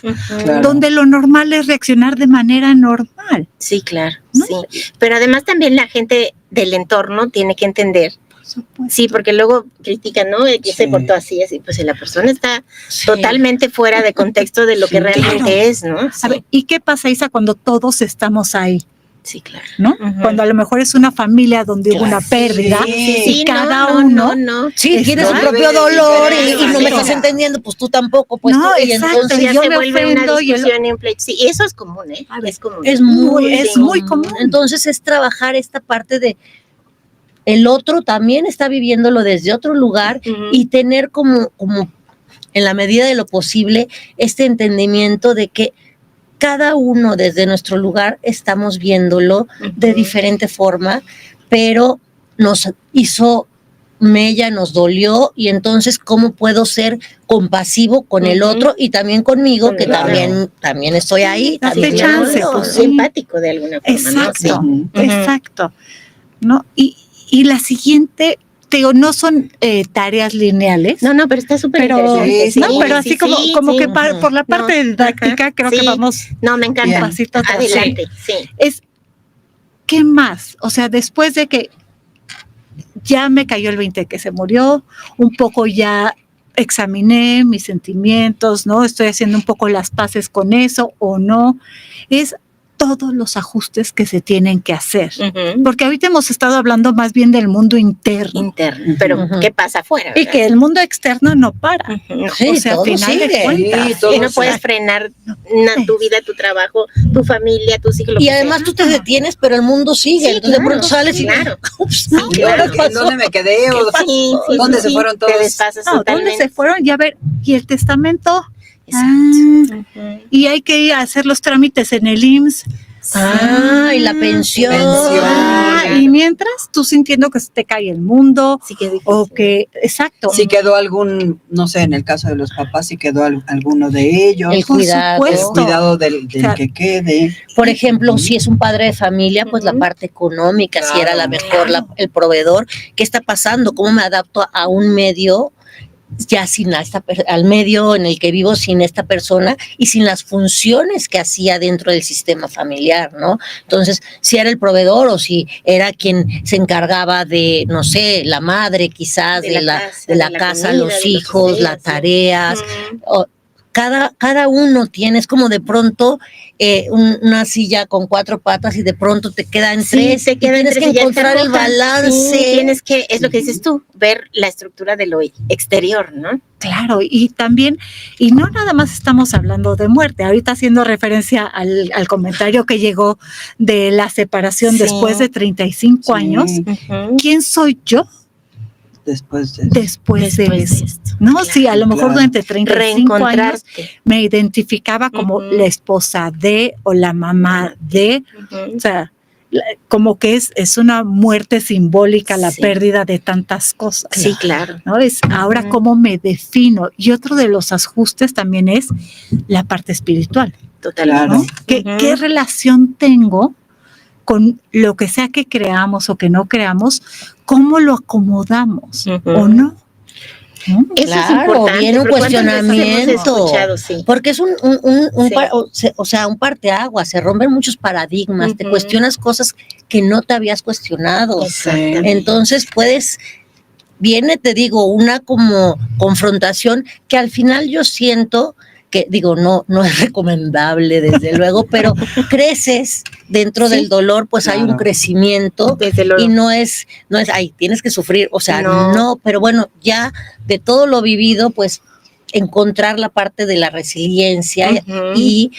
[SPEAKER 7] donde lo normal es reaccionar de manera normal.
[SPEAKER 4] Sí, claro. ¿No? Sí. Pero además también la gente del entorno tiene que entender. Sí, porque luego critican, ¿no? Que se portó así, pues si la persona está totalmente fuera de contexto de lo que realmente es, ¿no?
[SPEAKER 7] A ver, ¿y qué pasa, Isa, cuando todos estamos ahí?
[SPEAKER 4] Sí, claro.
[SPEAKER 7] ¿No? Cuando a lo mejor es una familia donde hubo una pérdida y cada uno
[SPEAKER 6] tiene su propio dolor y no me estás entendiendo, pues tú tampoco, pues
[SPEAKER 7] no,
[SPEAKER 6] y
[SPEAKER 7] entonces
[SPEAKER 4] ya
[SPEAKER 7] yo
[SPEAKER 4] se
[SPEAKER 7] me
[SPEAKER 4] vuelve
[SPEAKER 7] ofendo
[SPEAKER 4] una discusión y un pleito. Sí, eso es común, ¿eh? Es común.
[SPEAKER 6] Es muy común. Entonces es trabajar esta parte de el otro también está viviéndolo desde otro lugar y tener como en la medida de lo posible este entendimiento de que cada uno desde nuestro lugar estamos viéndolo de diferente forma, pero nos hizo mella, nos dolió, y entonces cómo puedo ser compasivo con el otro y también conmigo, que también estoy ahí.
[SPEAKER 7] Date chance,
[SPEAKER 4] pues, empático de alguna forma.
[SPEAKER 7] Exacto, ¿no? Exacto. ¿No? Y la siguiente, digo, no son tareas lineales.
[SPEAKER 4] No, pero está súper interesante.
[SPEAKER 7] Pero así como que por la parte didáctica creo que vamos.
[SPEAKER 4] No, me encanta.
[SPEAKER 7] Pasito atrás.
[SPEAKER 4] Adelante, sí.
[SPEAKER 7] Es, ¿qué más? O sea, después de que ya me cayó el 20 que se murió, un poco ya examiné mis sentimientos, ¿no? Estoy haciendo un poco las paces con eso o no. Es todos los ajustes que se tienen que hacer. Porque ahorita hemos estado hablando más bien del mundo interno.
[SPEAKER 4] Pero ¿qué pasa afuera?
[SPEAKER 7] Y que el mundo externo no para.
[SPEAKER 6] O sea, al final de cuentas.
[SPEAKER 4] Y no puedes frenar tu vida, tu trabajo, tu familia, tus hijos.
[SPEAKER 6] Y además tú te detienes, pero el mundo sigue.
[SPEAKER 4] Sí,
[SPEAKER 6] entonces de pronto sales y
[SPEAKER 8] ¿dónde me quedé? ¿Dónde se fueron todos?
[SPEAKER 7] ¿Dónde se fueron? Y a ver, ¿y el testamento? Y hay que ir a hacer los trámites en el IMSS.
[SPEAKER 6] Y la pensión.
[SPEAKER 7] Y mientras tú sintiendo que se te cae el mundo, exacto.
[SPEAKER 8] Si quedó algún, no sé, en el caso de los papás, si quedó alguno de ellos.
[SPEAKER 6] El
[SPEAKER 8] cuidado del que quede.
[SPEAKER 6] Por ejemplo, si es un padre de familia, pues la parte económica, si era la mejor, el proveedor. ¿Qué está pasando? ¿Cómo me adapto a un medio ya sin al medio en el que vivo, sin esta persona y sin las funciones que hacía dentro del sistema familiar, ¿no? Entonces, si era el proveedor o si era quien se encargaba de, no sé, la madre quizás, de la casa, comida, los hijos, las tareas. Cada uno tiene, es como de pronto una silla con 4 patas y de pronto te queda en 3. Tienes que encontrar el balance.
[SPEAKER 4] Tienes que, es lo que dices tú, ver la estructura de lo exterior, ¿no?
[SPEAKER 7] Claro, y también, y no nada más estamos hablando de muerte, ahorita haciendo referencia al comentario que llegó de la separación después de 35 años, ¿quién soy yo?
[SPEAKER 8] Después de
[SPEAKER 7] esto. No, claro, sí, a lo mejor durante 35 años me identificaba como la esposa de o la mamá de, o sea, como que es una muerte simbólica, la pérdida de tantas cosas.
[SPEAKER 4] Sí, claro.
[SPEAKER 7] ¿No? Es ahora cómo me defino. Y otro de los ajustes también es la parte espiritual.
[SPEAKER 4] Totalmente.
[SPEAKER 7] ¿No? ¿Qué relación tengo con lo que sea que creamos o que no creamos? ¿Cómo lo acomodamos o no?
[SPEAKER 4] Eso
[SPEAKER 6] Claro,
[SPEAKER 4] es importante.
[SPEAKER 6] viene un
[SPEAKER 4] pero ¿cuántas veces hemos
[SPEAKER 6] cuestionamiento.
[SPEAKER 4] escuchado? Sí.
[SPEAKER 6] Porque es
[SPEAKER 4] Sí.
[SPEAKER 6] o sea, un parteaguas, se rompen muchos paradigmas, te cuestionas cosas que no te habías cuestionado.
[SPEAKER 4] Exactamente.
[SPEAKER 6] Entonces viene, te digo, una como confrontación que al final yo siento que, digo, no es recomendable desde luego, pero creces dentro
[SPEAKER 4] Sí.
[SPEAKER 6] del dolor, pues hay un
[SPEAKER 8] Claro.
[SPEAKER 6] crecimiento
[SPEAKER 4] Desde luego.
[SPEAKER 6] y no es, ay, tienes que sufrir, o sea,
[SPEAKER 4] No.
[SPEAKER 6] no, pero bueno, ya de todo lo vivido, pues encontrar la parte de la resiliencia
[SPEAKER 4] Ujú.
[SPEAKER 6] y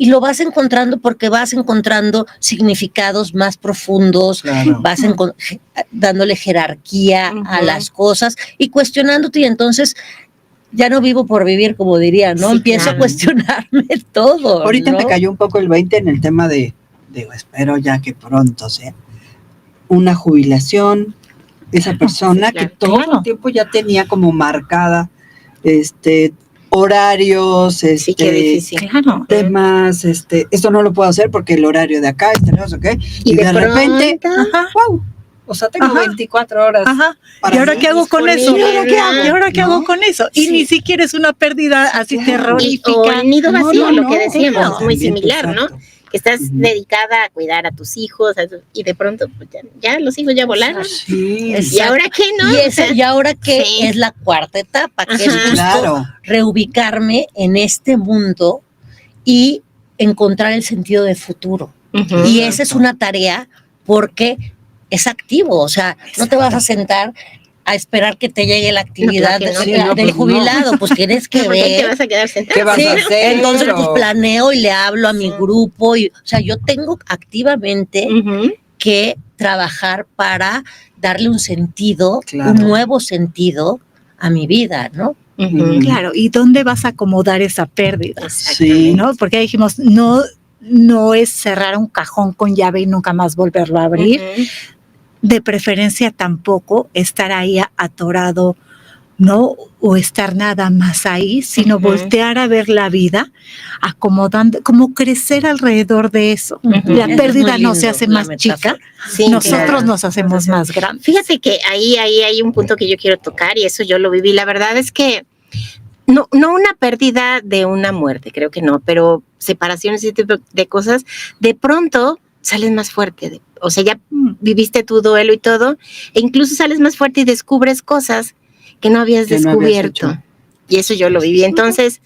[SPEAKER 6] lo vas encontrando porque vas encontrando significados más profundos,
[SPEAKER 8] Claro.
[SPEAKER 6] vas dándole jerarquía a
[SPEAKER 4] Ujú.
[SPEAKER 6] las cosas y cuestionándote, y entonces ya no vivo por vivir, como diría, ¿no?
[SPEAKER 4] Sí,
[SPEAKER 6] Empiezo
[SPEAKER 4] claro.
[SPEAKER 6] a cuestionarme todo.
[SPEAKER 8] Ahorita
[SPEAKER 6] ¿no?
[SPEAKER 8] me cayó un poco el 20 en el tema digo, espero ya que pronto sea una jubilación, esa persona
[SPEAKER 4] claro,
[SPEAKER 8] que todo el tiempo ya tenía como marcada, horarios,
[SPEAKER 4] Sí, qué difícil.
[SPEAKER 7] Claro.
[SPEAKER 8] temas, esto no lo puedo hacer porque el horario de acá, no sé qué, y de repente,
[SPEAKER 4] pronto,
[SPEAKER 8] wow, o sea, tengo
[SPEAKER 7] Ajá.
[SPEAKER 8] 24 horas.
[SPEAKER 7] Ajá.
[SPEAKER 8] para
[SPEAKER 7] ¿Y ahora
[SPEAKER 8] mí.
[SPEAKER 7] qué hago con eso?
[SPEAKER 4] disponible,
[SPEAKER 7] ¿Y ahora qué hago?
[SPEAKER 4] ¿verdad?
[SPEAKER 7] ¿Y ahora qué
[SPEAKER 8] ¿No?
[SPEAKER 7] hago con eso? Y
[SPEAKER 4] Sí.
[SPEAKER 7] ni siquiera es una pérdida así
[SPEAKER 8] Claro.
[SPEAKER 7] terrorífica.
[SPEAKER 4] O el nido
[SPEAKER 8] No,
[SPEAKER 4] vacío,
[SPEAKER 8] no,
[SPEAKER 4] lo
[SPEAKER 8] no,
[SPEAKER 4] que decíamos,
[SPEAKER 8] claro.
[SPEAKER 4] es muy
[SPEAKER 8] También,
[SPEAKER 4] similar, ¿no?
[SPEAKER 8] exacto.
[SPEAKER 4] Que estás
[SPEAKER 8] Ujú.
[SPEAKER 4] dedicada a cuidar a tus hijos y de pronto pues, ya los hijos ya volaron.
[SPEAKER 8] Sí,
[SPEAKER 4] ¿Y ahora qué, no?
[SPEAKER 6] Y ahora que
[SPEAKER 4] Sí.
[SPEAKER 6] es la cuarta etapa, que es
[SPEAKER 4] Ajá.
[SPEAKER 6] justo
[SPEAKER 8] claro.
[SPEAKER 6] reubicarme en este mundo y encontrar el sentido de futuro.
[SPEAKER 4] Ujú.
[SPEAKER 6] Y esa es una tarea porque es activo, o sea, no te vas a sentar a esperar que te llegue la actividad
[SPEAKER 4] No, claro que no.
[SPEAKER 8] Sí, no,
[SPEAKER 6] del
[SPEAKER 8] pues,
[SPEAKER 6] jubilado, pues tienes que
[SPEAKER 4] ¿Por qué te
[SPEAKER 6] ver.
[SPEAKER 4] vas a quedar sentado?
[SPEAKER 8] ¿Qué vas
[SPEAKER 6] Sí,
[SPEAKER 8] a hacer?
[SPEAKER 6] entonces pues
[SPEAKER 8] O-
[SPEAKER 6] planeo y le hablo a mi
[SPEAKER 4] Sí.
[SPEAKER 6] grupo, o sea, yo tengo activamente
[SPEAKER 4] Ujú.
[SPEAKER 6] que trabajar para darle un sentido,
[SPEAKER 8] Claro.
[SPEAKER 6] un nuevo sentido a mi vida, ¿no?
[SPEAKER 4] Ujú.
[SPEAKER 7] Claro, ¿y dónde vas a acomodar esa pérdida?
[SPEAKER 8] Sí.
[SPEAKER 7] ¿No? Porque dijimos, no es cerrar un cajón con llave y nunca más volverlo a abrir.
[SPEAKER 4] Ujú.
[SPEAKER 7] De preferencia tampoco estar ahí atorado, ¿no? O estar nada más ahí, sino
[SPEAKER 4] Ujú.
[SPEAKER 7] voltear a ver la vida, acomodando, como crecer alrededor de eso.
[SPEAKER 4] Ujú.
[SPEAKER 7] La
[SPEAKER 6] Eso es
[SPEAKER 7] pérdida
[SPEAKER 6] muy
[SPEAKER 7] no
[SPEAKER 6] lindo,
[SPEAKER 7] se hace
[SPEAKER 6] la
[SPEAKER 7] más
[SPEAKER 6] metáfora.
[SPEAKER 7] chica,
[SPEAKER 4] Sí,
[SPEAKER 7] nosotros
[SPEAKER 4] claro.
[SPEAKER 7] nos hacemos más grandes.
[SPEAKER 4] Fíjate que ahí hay un punto que yo quiero tocar y eso yo lo viví. La verdad es que no una pérdida de una muerte, creo que no, pero separaciones y ese tipo de cosas, de pronto sales más fuerte. O sea, ya viviste tu duelo y todo, e incluso sales más fuerte y descubres cosas que no habías
[SPEAKER 8] Que no habías
[SPEAKER 4] descubierto.
[SPEAKER 8] hecho.
[SPEAKER 4] Y eso yo lo viví. Entonces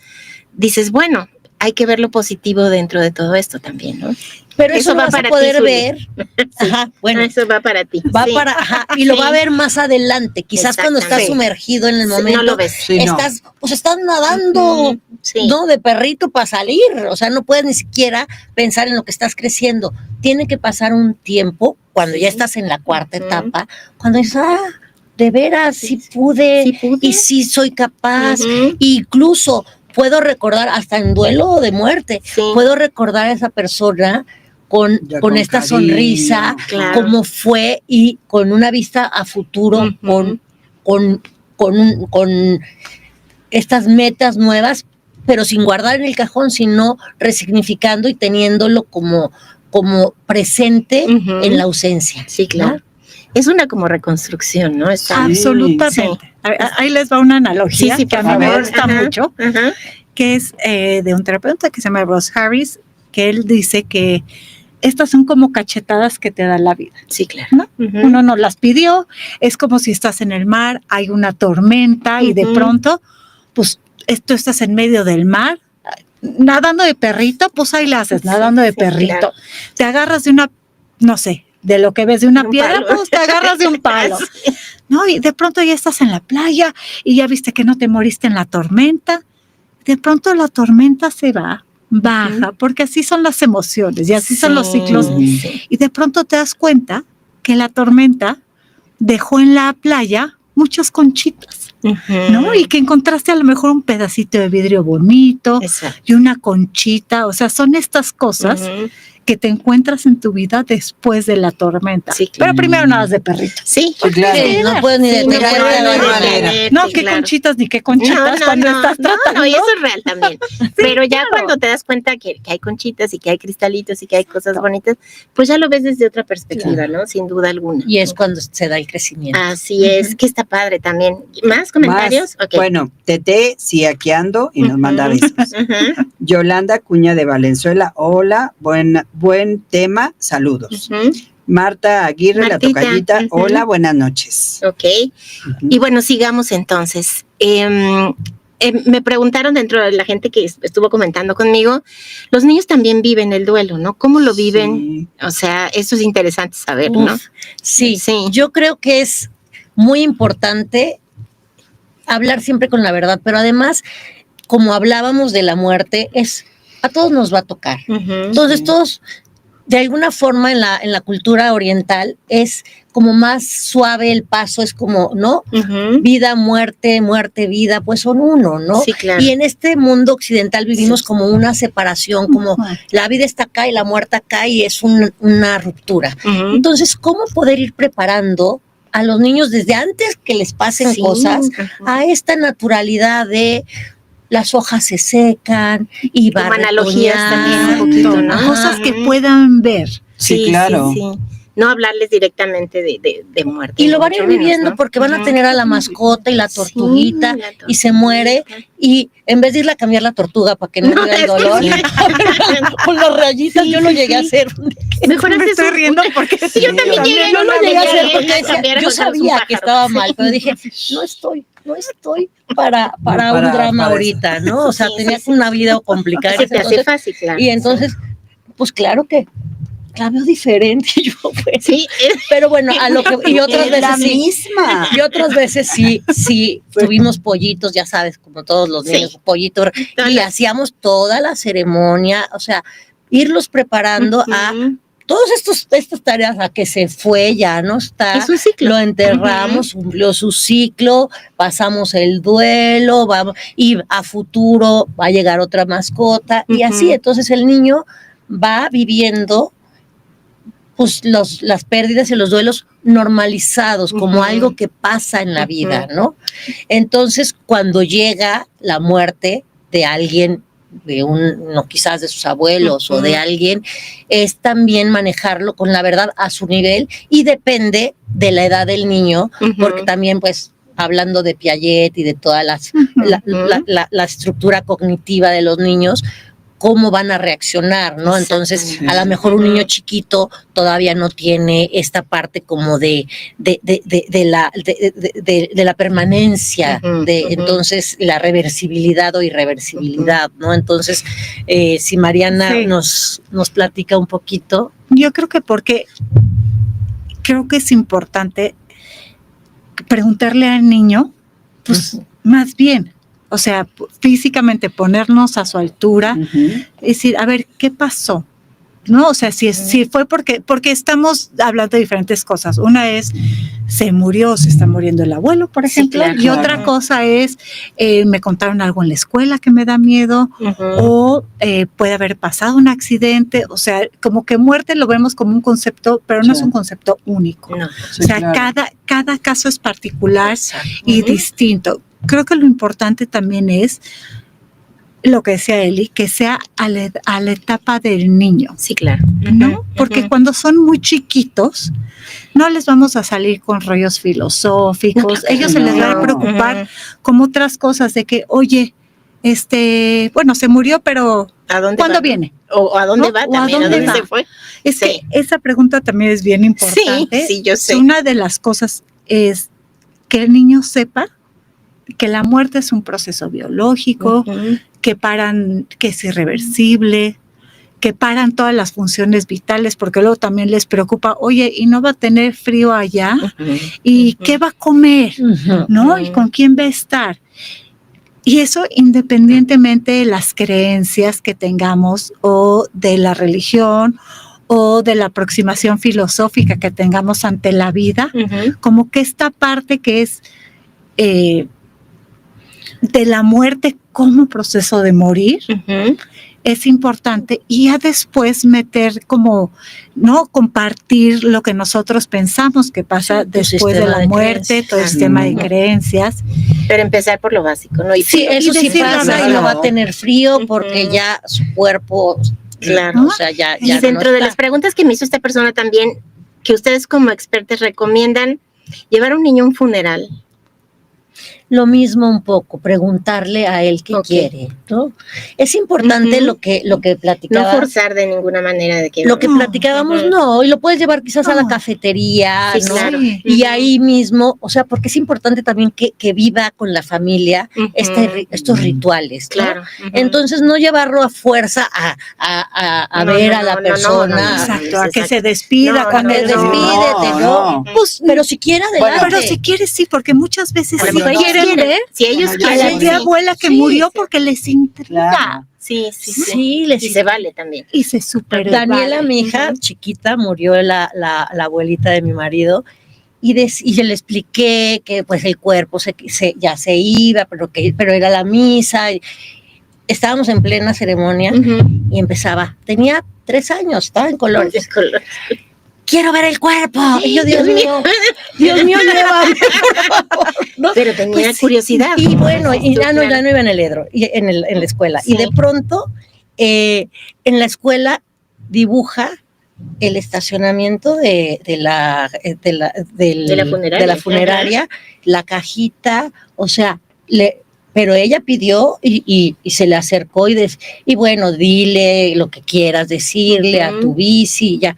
[SPEAKER 4] dices, bueno, hay que ver lo positivo dentro de todo esto también, ¿no?
[SPEAKER 6] Pero
[SPEAKER 4] Eso
[SPEAKER 6] eso,
[SPEAKER 4] va
[SPEAKER 6] lo vas
[SPEAKER 4] para
[SPEAKER 6] a
[SPEAKER 4] ti,
[SPEAKER 6] poder
[SPEAKER 4] Zuli.
[SPEAKER 6] ver. Ajá, bueno,
[SPEAKER 4] Eso va para ti.
[SPEAKER 6] va
[SPEAKER 4] Sí.
[SPEAKER 6] para, ajá, y lo
[SPEAKER 4] Sí.
[SPEAKER 6] va a ver más adelante. Quizás cuando estás
[SPEAKER 4] Exactamente.
[SPEAKER 6] sumergido en el
[SPEAKER 4] Sí,
[SPEAKER 6] momento,
[SPEAKER 4] no lo ves.
[SPEAKER 8] Sí, no.
[SPEAKER 6] estás nadando,
[SPEAKER 4] Ujú. Sí.
[SPEAKER 6] ¿no? De perrito para salir. O sea, no puedes ni siquiera pensar en lo que estás creciendo. Tiene que pasar un tiempo cuando
[SPEAKER 4] Sí.
[SPEAKER 6] ya estás en la cuarta
[SPEAKER 4] Ujú.
[SPEAKER 6] etapa, cuando dices, de veras, sí pude,
[SPEAKER 4] Sí pude.
[SPEAKER 6] y sí soy capaz.
[SPEAKER 4] Ujú.
[SPEAKER 6] Incluso puedo recordar, hasta en duelo de muerte,
[SPEAKER 4] Sí.
[SPEAKER 6] puedo recordar a esa persona
[SPEAKER 8] Ya
[SPEAKER 6] con
[SPEAKER 8] con
[SPEAKER 6] esta
[SPEAKER 8] cariño.
[SPEAKER 6] sonrisa,
[SPEAKER 4] Claro.
[SPEAKER 6] cómo fue y con una vista a futuro,
[SPEAKER 4] Ujú.
[SPEAKER 6] con estas metas nuevas, pero sin guardar en el cajón, sino resignificando y teniéndolo como presente
[SPEAKER 4] Ujú.
[SPEAKER 6] en la ausencia.
[SPEAKER 4] Sí, claro. Es una como reconstrucción, ¿no? Está,
[SPEAKER 7] Absolutamente. Ahí les va una analogía
[SPEAKER 4] Sí,
[SPEAKER 7] que a
[SPEAKER 4] por
[SPEAKER 7] mí me
[SPEAKER 4] favor.
[SPEAKER 7] gusta
[SPEAKER 4] Ajá,
[SPEAKER 7] mucho,
[SPEAKER 4] ajá.
[SPEAKER 7] que es de un terapeuta que se llama Ross Harris, que él dice que estas son como cachetadas que te da la vida.
[SPEAKER 4] Sí, claro.
[SPEAKER 7] ¿No?
[SPEAKER 4] Ujú.
[SPEAKER 7] Uno no las pidió, es como si estás en el mar, hay una tormenta y de
[SPEAKER 4] Ujú.
[SPEAKER 7] pronto, pues tú estás en medio del mar, nadando de perrito, pues ahí la haces,
[SPEAKER 4] Sí,
[SPEAKER 7] nadando de
[SPEAKER 4] sí,
[SPEAKER 7] perrito.
[SPEAKER 4] claro.
[SPEAKER 7] Te agarras de una, no sé, de lo que ves de una
[SPEAKER 4] Un
[SPEAKER 7] piedra,
[SPEAKER 4] palo.
[SPEAKER 7] pues te agarras de un palo.
[SPEAKER 4] Sí.
[SPEAKER 7] ¿No? Y de pronto ya estás en la playa y ya viste que no te moriste en la tormenta. De pronto la tormenta se va, baja, porque así son las emociones y así son los ciclos.
[SPEAKER 4] Sí.
[SPEAKER 7] Y de pronto te das cuenta que la tormenta dejó en la playa muchas conchitas,
[SPEAKER 4] Ujú.
[SPEAKER 7] ¿no? Y que encontraste a lo mejor un pedacito de vidrio bonito
[SPEAKER 4] Exacto.
[SPEAKER 7] y una conchita. O sea, son estas cosas
[SPEAKER 4] Ujú.
[SPEAKER 7] que te encuentras en tu vida después de la tormenta.
[SPEAKER 4] Sí,
[SPEAKER 7] Pero primero nadas de perrito.
[SPEAKER 4] Sí,
[SPEAKER 8] claro.
[SPEAKER 6] Sí, no puedo ni
[SPEAKER 4] Sí, no
[SPEAKER 6] detener.
[SPEAKER 4] puedo detenerte,
[SPEAKER 7] No, qué
[SPEAKER 4] claro.
[SPEAKER 7] conchitas ni qué conchitas cuando estás tratando.
[SPEAKER 4] No, y eso es real también. Pero ya
[SPEAKER 7] claro.
[SPEAKER 4] cuando te das cuenta que hay conchitas y que hay cristalitos y que hay cosas bonitas, pues ya lo ves desde otra perspectiva, ¿no? Sin duda alguna.
[SPEAKER 6] Y es cuando se da el crecimiento.
[SPEAKER 4] Así es, que está padre también. ¿Más comentarios?
[SPEAKER 8] Más,
[SPEAKER 4] Ok.
[SPEAKER 8] Bueno, Tete sigue aquí ando y nos manda besos.
[SPEAKER 4] Ujú,
[SPEAKER 8] Yolanda Cuña de Valenzuela, hola, buen tema, saludos.
[SPEAKER 4] ujú.
[SPEAKER 8] Marta Aguirre,
[SPEAKER 4] Martita,
[SPEAKER 8] la tocallita,
[SPEAKER 4] ujú.
[SPEAKER 8] hola, buenas noches.
[SPEAKER 4] Ok.
[SPEAKER 8] Ujú.
[SPEAKER 4] Y bueno, sigamos entonces. Me preguntaron dentro de la gente que estuvo comentando conmigo, los niños también viven el duelo, ¿no? ¿Cómo lo viven?
[SPEAKER 8] Sí.
[SPEAKER 4] O sea, eso es interesante saber, ¿no?
[SPEAKER 6] Uf, sí,
[SPEAKER 4] Sí.
[SPEAKER 6] yo creo que es muy importante hablar siempre con la verdad, pero además, como hablábamos de la muerte, a todos nos va a tocar.
[SPEAKER 4] Ujú.
[SPEAKER 6] Entonces, todos, de alguna forma, en la cultura oriental, es como más suave el paso, es como, ¿no?
[SPEAKER 4] Ujú.
[SPEAKER 6] Vida, muerte, muerte, vida, pues son uno, ¿no?
[SPEAKER 4] Sí, claro.
[SPEAKER 6] Y en este mundo occidental vivimos como una separación, como
[SPEAKER 7] Ujú.
[SPEAKER 6] la vida está acá y la muerte acá y es una ruptura.
[SPEAKER 4] Ujú.
[SPEAKER 6] Entonces, ¿cómo poder ir preparando a los niños desde antes que les pasen
[SPEAKER 4] Sí.
[SPEAKER 6] cosas
[SPEAKER 4] Ujú.
[SPEAKER 6] a esta naturalidad de las hojas se secan y va
[SPEAKER 4] Como
[SPEAKER 6] a
[SPEAKER 4] analogías también un
[SPEAKER 6] retoñar?
[SPEAKER 4] poquito, ¿no?
[SPEAKER 6] Ajá.
[SPEAKER 7] Cosas que puedan ver.
[SPEAKER 8] Sí, claro.
[SPEAKER 4] Sí. No hablarles directamente de muerte.
[SPEAKER 6] Y lo van a
[SPEAKER 4] mucho
[SPEAKER 6] ir
[SPEAKER 4] menos,
[SPEAKER 6] viviendo
[SPEAKER 4] ¿no?
[SPEAKER 6] porque van a
[SPEAKER 4] Ujú.
[SPEAKER 6] tener a la mascota y la
[SPEAKER 4] Sí,
[SPEAKER 6] tortuguita
[SPEAKER 4] la
[SPEAKER 6] y se muere
[SPEAKER 4] tortuguita.
[SPEAKER 6] y en vez de irle a cambiar la tortuga para que no,
[SPEAKER 4] No,
[SPEAKER 6] diga el
[SPEAKER 4] es que
[SPEAKER 6] dolor,
[SPEAKER 4] sí.
[SPEAKER 6] con las rayitas
[SPEAKER 4] Sí,
[SPEAKER 6] yo lo
[SPEAKER 4] sí,
[SPEAKER 6] llegué a
[SPEAKER 4] sí.
[SPEAKER 6] hacer.
[SPEAKER 4] Mejor
[SPEAKER 7] Me
[SPEAKER 4] haces
[SPEAKER 7] estoy
[SPEAKER 4] un-
[SPEAKER 7] riendo porque
[SPEAKER 4] Sí, yo también llegué,
[SPEAKER 6] Yo lo
[SPEAKER 4] una
[SPEAKER 6] llegué a
[SPEAKER 4] vez
[SPEAKER 6] hacer
[SPEAKER 4] llegué
[SPEAKER 6] porque
[SPEAKER 4] a
[SPEAKER 6] decía,
[SPEAKER 4] cambiar a
[SPEAKER 6] yo
[SPEAKER 4] Gonzalo un
[SPEAKER 6] sabía que
[SPEAKER 4] pájaro.
[SPEAKER 6] estaba
[SPEAKER 4] Sí.
[SPEAKER 6] mal, pero dije, no estoy para
[SPEAKER 8] Para-
[SPEAKER 6] un drama
[SPEAKER 8] para
[SPEAKER 6] ahorita, ¿no? O sea,
[SPEAKER 4] Sí,
[SPEAKER 6] tenía
[SPEAKER 4] sí, sí.
[SPEAKER 6] una vida complicada.
[SPEAKER 4] Se te hace
[SPEAKER 6] entonces,
[SPEAKER 4] fácil, claro.
[SPEAKER 6] y entonces, pues claro que la veo diferente yo, pues.
[SPEAKER 4] Sí,
[SPEAKER 6] Pero bueno, a lo que y otras
[SPEAKER 8] Es la
[SPEAKER 6] veces sí.
[SPEAKER 8] misma.
[SPEAKER 6] Y otras veces sí, tuvimos pollitos, ya sabes, como todos los niños,
[SPEAKER 4] Sí.
[SPEAKER 6] pollitos, y hacíamos toda la ceremonia, o sea, irlos preparando a
[SPEAKER 4] Ujú.
[SPEAKER 6] todas estas tareas a que se fue, ya no está,
[SPEAKER 4] Es un ciclo.
[SPEAKER 6] lo enterramos, cumplió su ciclo, pasamos el duelo, vamos, y a futuro va a llegar otra mascota, y así,
[SPEAKER 4] Ujú.
[SPEAKER 6] entonces el niño va viviendo pues las pérdidas y los duelos normalizados como
[SPEAKER 4] Ujú.
[SPEAKER 6] algo que pasa en la
[SPEAKER 4] Ujú.
[SPEAKER 6] vida, ¿no? Entonces, cuando llega la muerte de alguien, no quizás de sus abuelos o de
[SPEAKER 4] Ujú.
[SPEAKER 6] alguien, es también manejarlo con la verdad a su nivel y depende de la edad del niño,
[SPEAKER 4] Ujú.
[SPEAKER 6] porque también pues hablando de Piaget y de toda la estructura cognitiva de los niños, cómo van a reaccionar, ¿no? Entonces,
[SPEAKER 4] Exactamente.
[SPEAKER 6] a lo mejor un niño chiquito todavía no tiene esta parte como de la permanencia,
[SPEAKER 4] Ujú,
[SPEAKER 6] entonces la reversibilidad o irreversibilidad, ¿no? Entonces, si Mariana
[SPEAKER 7] Sí.
[SPEAKER 6] nos platica un poquito.
[SPEAKER 7] Yo creo que porque creo que es importante preguntarle al niño, pues más bien, o sea, físicamente ponernos a su altura, decir, a ver, ¿qué pasó? ¿No? O sea, si fue porque estamos hablando de diferentes cosas. Una es, se está muriendo el abuelo, por
[SPEAKER 4] Sí,
[SPEAKER 7] ejemplo,
[SPEAKER 4] claro.
[SPEAKER 7] y otra cosa es, me contaron algo en la escuela que me da miedo,
[SPEAKER 4] Ujú.
[SPEAKER 7] o puede haber pasado un accidente, o sea, como que muerte lo vemos como un concepto, pero no es un concepto único.
[SPEAKER 4] No.
[SPEAKER 7] O sea, cada caso es particular
[SPEAKER 4] Exacto.
[SPEAKER 7] y
[SPEAKER 4] Ujú.
[SPEAKER 7] distinto. Creo que lo importante también es lo que decía Eli, que sea a la etapa del niño,
[SPEAKER 4] Sí, claro.
[SPEAKER 7] ¿no?
[SPEAKER 4] Ujú,
[SPEAKER 7] Porque
[SPEAKER 4] ujú.
[SPEAKER 7] cuando son muy chiquitos, no les vamos a salir con rollos filosóficos, ellos se les va a
[SPEAKER 8] no.
[SPEAKER 7] preocupar
[SPEAKER 4] Ujú.
[SPEAKER 7] como otras cosas de que, oye, bueno, se murió, pero
[SPEAKER 4] ¿A dónde
[SPEAKER 7] ¿cuándo
[SPEAKER 4] va?
[SPEAKER 7] viene?
[SPEAKER 4] ¿O a dónde
[SPEAKER 7] ¿No?
[SPEAKER 4] va
[SPEAKER 7] ¿O a
[SPEAKER 4] también?
[SPEAKER 7] dónde
[SPEAKER 4] ¿A dónde
[SPEAKER 7] va?
[SPEAKER 4] se fue?
[SPEAKER 7] Es
[SPEAKER 4] Sí.
[SPEAKER 7] que esa pregunta también es bien importante.
[SPEAKER 4] Sí, yo sé.
[SPEAKER 7] Una de las cosas es que el niño sepa que la muerte es un proceso biológico,
[SPEAKER 4] Ujú.
[SPEAKER 7] que es irreversible, que paran todas las funciones vitales, porque luego también les preocupa, oye, ¿y no va a tener frío allá?
[SPEAKER 4] Ujú.
[SPEAKER 7] ¿Y
[SPEAKER 4] Ujú.
[SPEAKER 7] qué va a comer? ¿No? ¿Y con quién va a estar? Y eso independientemente de las creencias que tengamos o de la religión o de la aproximación filosófica que tengamos ante la vida,
[SPEAKER 4] Ujú.
[SPEAKER 7] como que esta parte que es de la muerte como proceso de morir,
[SPEAKER 4] Ujú.
[SPEAKER 7] es importante, y ya después meter como, ¿no? Compartir lo que nosotros pensamos que pasa después de la muerte, todo el sistema de creencias.
[SPEAKER 4] Pero empezar por lo básico, ¿no? Y
[SPEAKER 6] sí, eso sí pasa, no va a tener frío porque ya su cuerpo,
[SPEAKER 4] claro,
[SPEAKER 6] o sea, ya
[SPEAKER 4] y dentro
[SPEAKER 6] no
[SPEAKER 4] de las preguntas que me hizo esta persona también, que ustedes como expertos recomiendan llevar a un niño a un funeral.
[SPEAKER 6] Lo mismo un poco, preguntarle a él qué quiere, ¿no? Es importante lo que platicaba.
[SPEAKER 4] No forzar de ninguna manera de que...
[SPEAKER 6] Lo que platicábamos, no, y lo puedes llevar quizás a la cafetería,
[SPEAKER 4] sí,
[SPEAKER 6] ¿no?
[SPEAKER 4] Claro.
[SPEAKER 6] Y ahí mismo, o sea, porque es importante también que viva con la familia estos rituales, ¿no?
[SPEAKER 4] Claro.
[SPEAKER 6] Entonces, no llevarlo a fuerza a ver a la persona.
[SPEAKER 7] Exacto, a que se despida cuando
[SPEAKER 6] despídete, ¿no? Pues, pero si quiere, adelante.
[SPEAKER 7] Pero si quieres, sí, porque muchas veces
[SPEAKER 4] A lo
[SPEAKER 7] sí
[SPEAKER 4] mejor ellos
[SPEAKER 7] quieren ver
[SPEAKER 4] si ellos
[SPEAKER 7] a
[SPEAKER 4] quieren,
[SPEAKER 7] la abuela que murió porque les intriga.
[SPEAKER 8] Claro.
[SPEAKER 4] Sí,
[SPEAKER 6] les
[SPEAKER 4] y se vale también.
[SPEAKER 7] Y se super
[SPEAKER 6] Daniela, mi hija chiquita, murió la abuelita de mi marido, y yo le expliqué que pues el cuerpo ya se iba, pero era la misa. Estábamos en plena ceremonia y empezaba, tenía 3 años, estaba en colores. Quiero ver el cuerpo. Y yo, Dios mío, llévame, por favor. ¿No?
[SPEAKER 4] Pero tenía
[SPEAKER 6] Pues
[SPEAKER 4] curiosidad.
[SPEAKER 6] Y bueno, y ya no iba en el Edro, en la escuela. Sí. Y de pronto, en la escuela dibuja el estacionamiento de la funeraria, la cajita, o sea, pero ella pidió y se le acercó y bueno, dile lo que quieras decirle a tu bici, ya.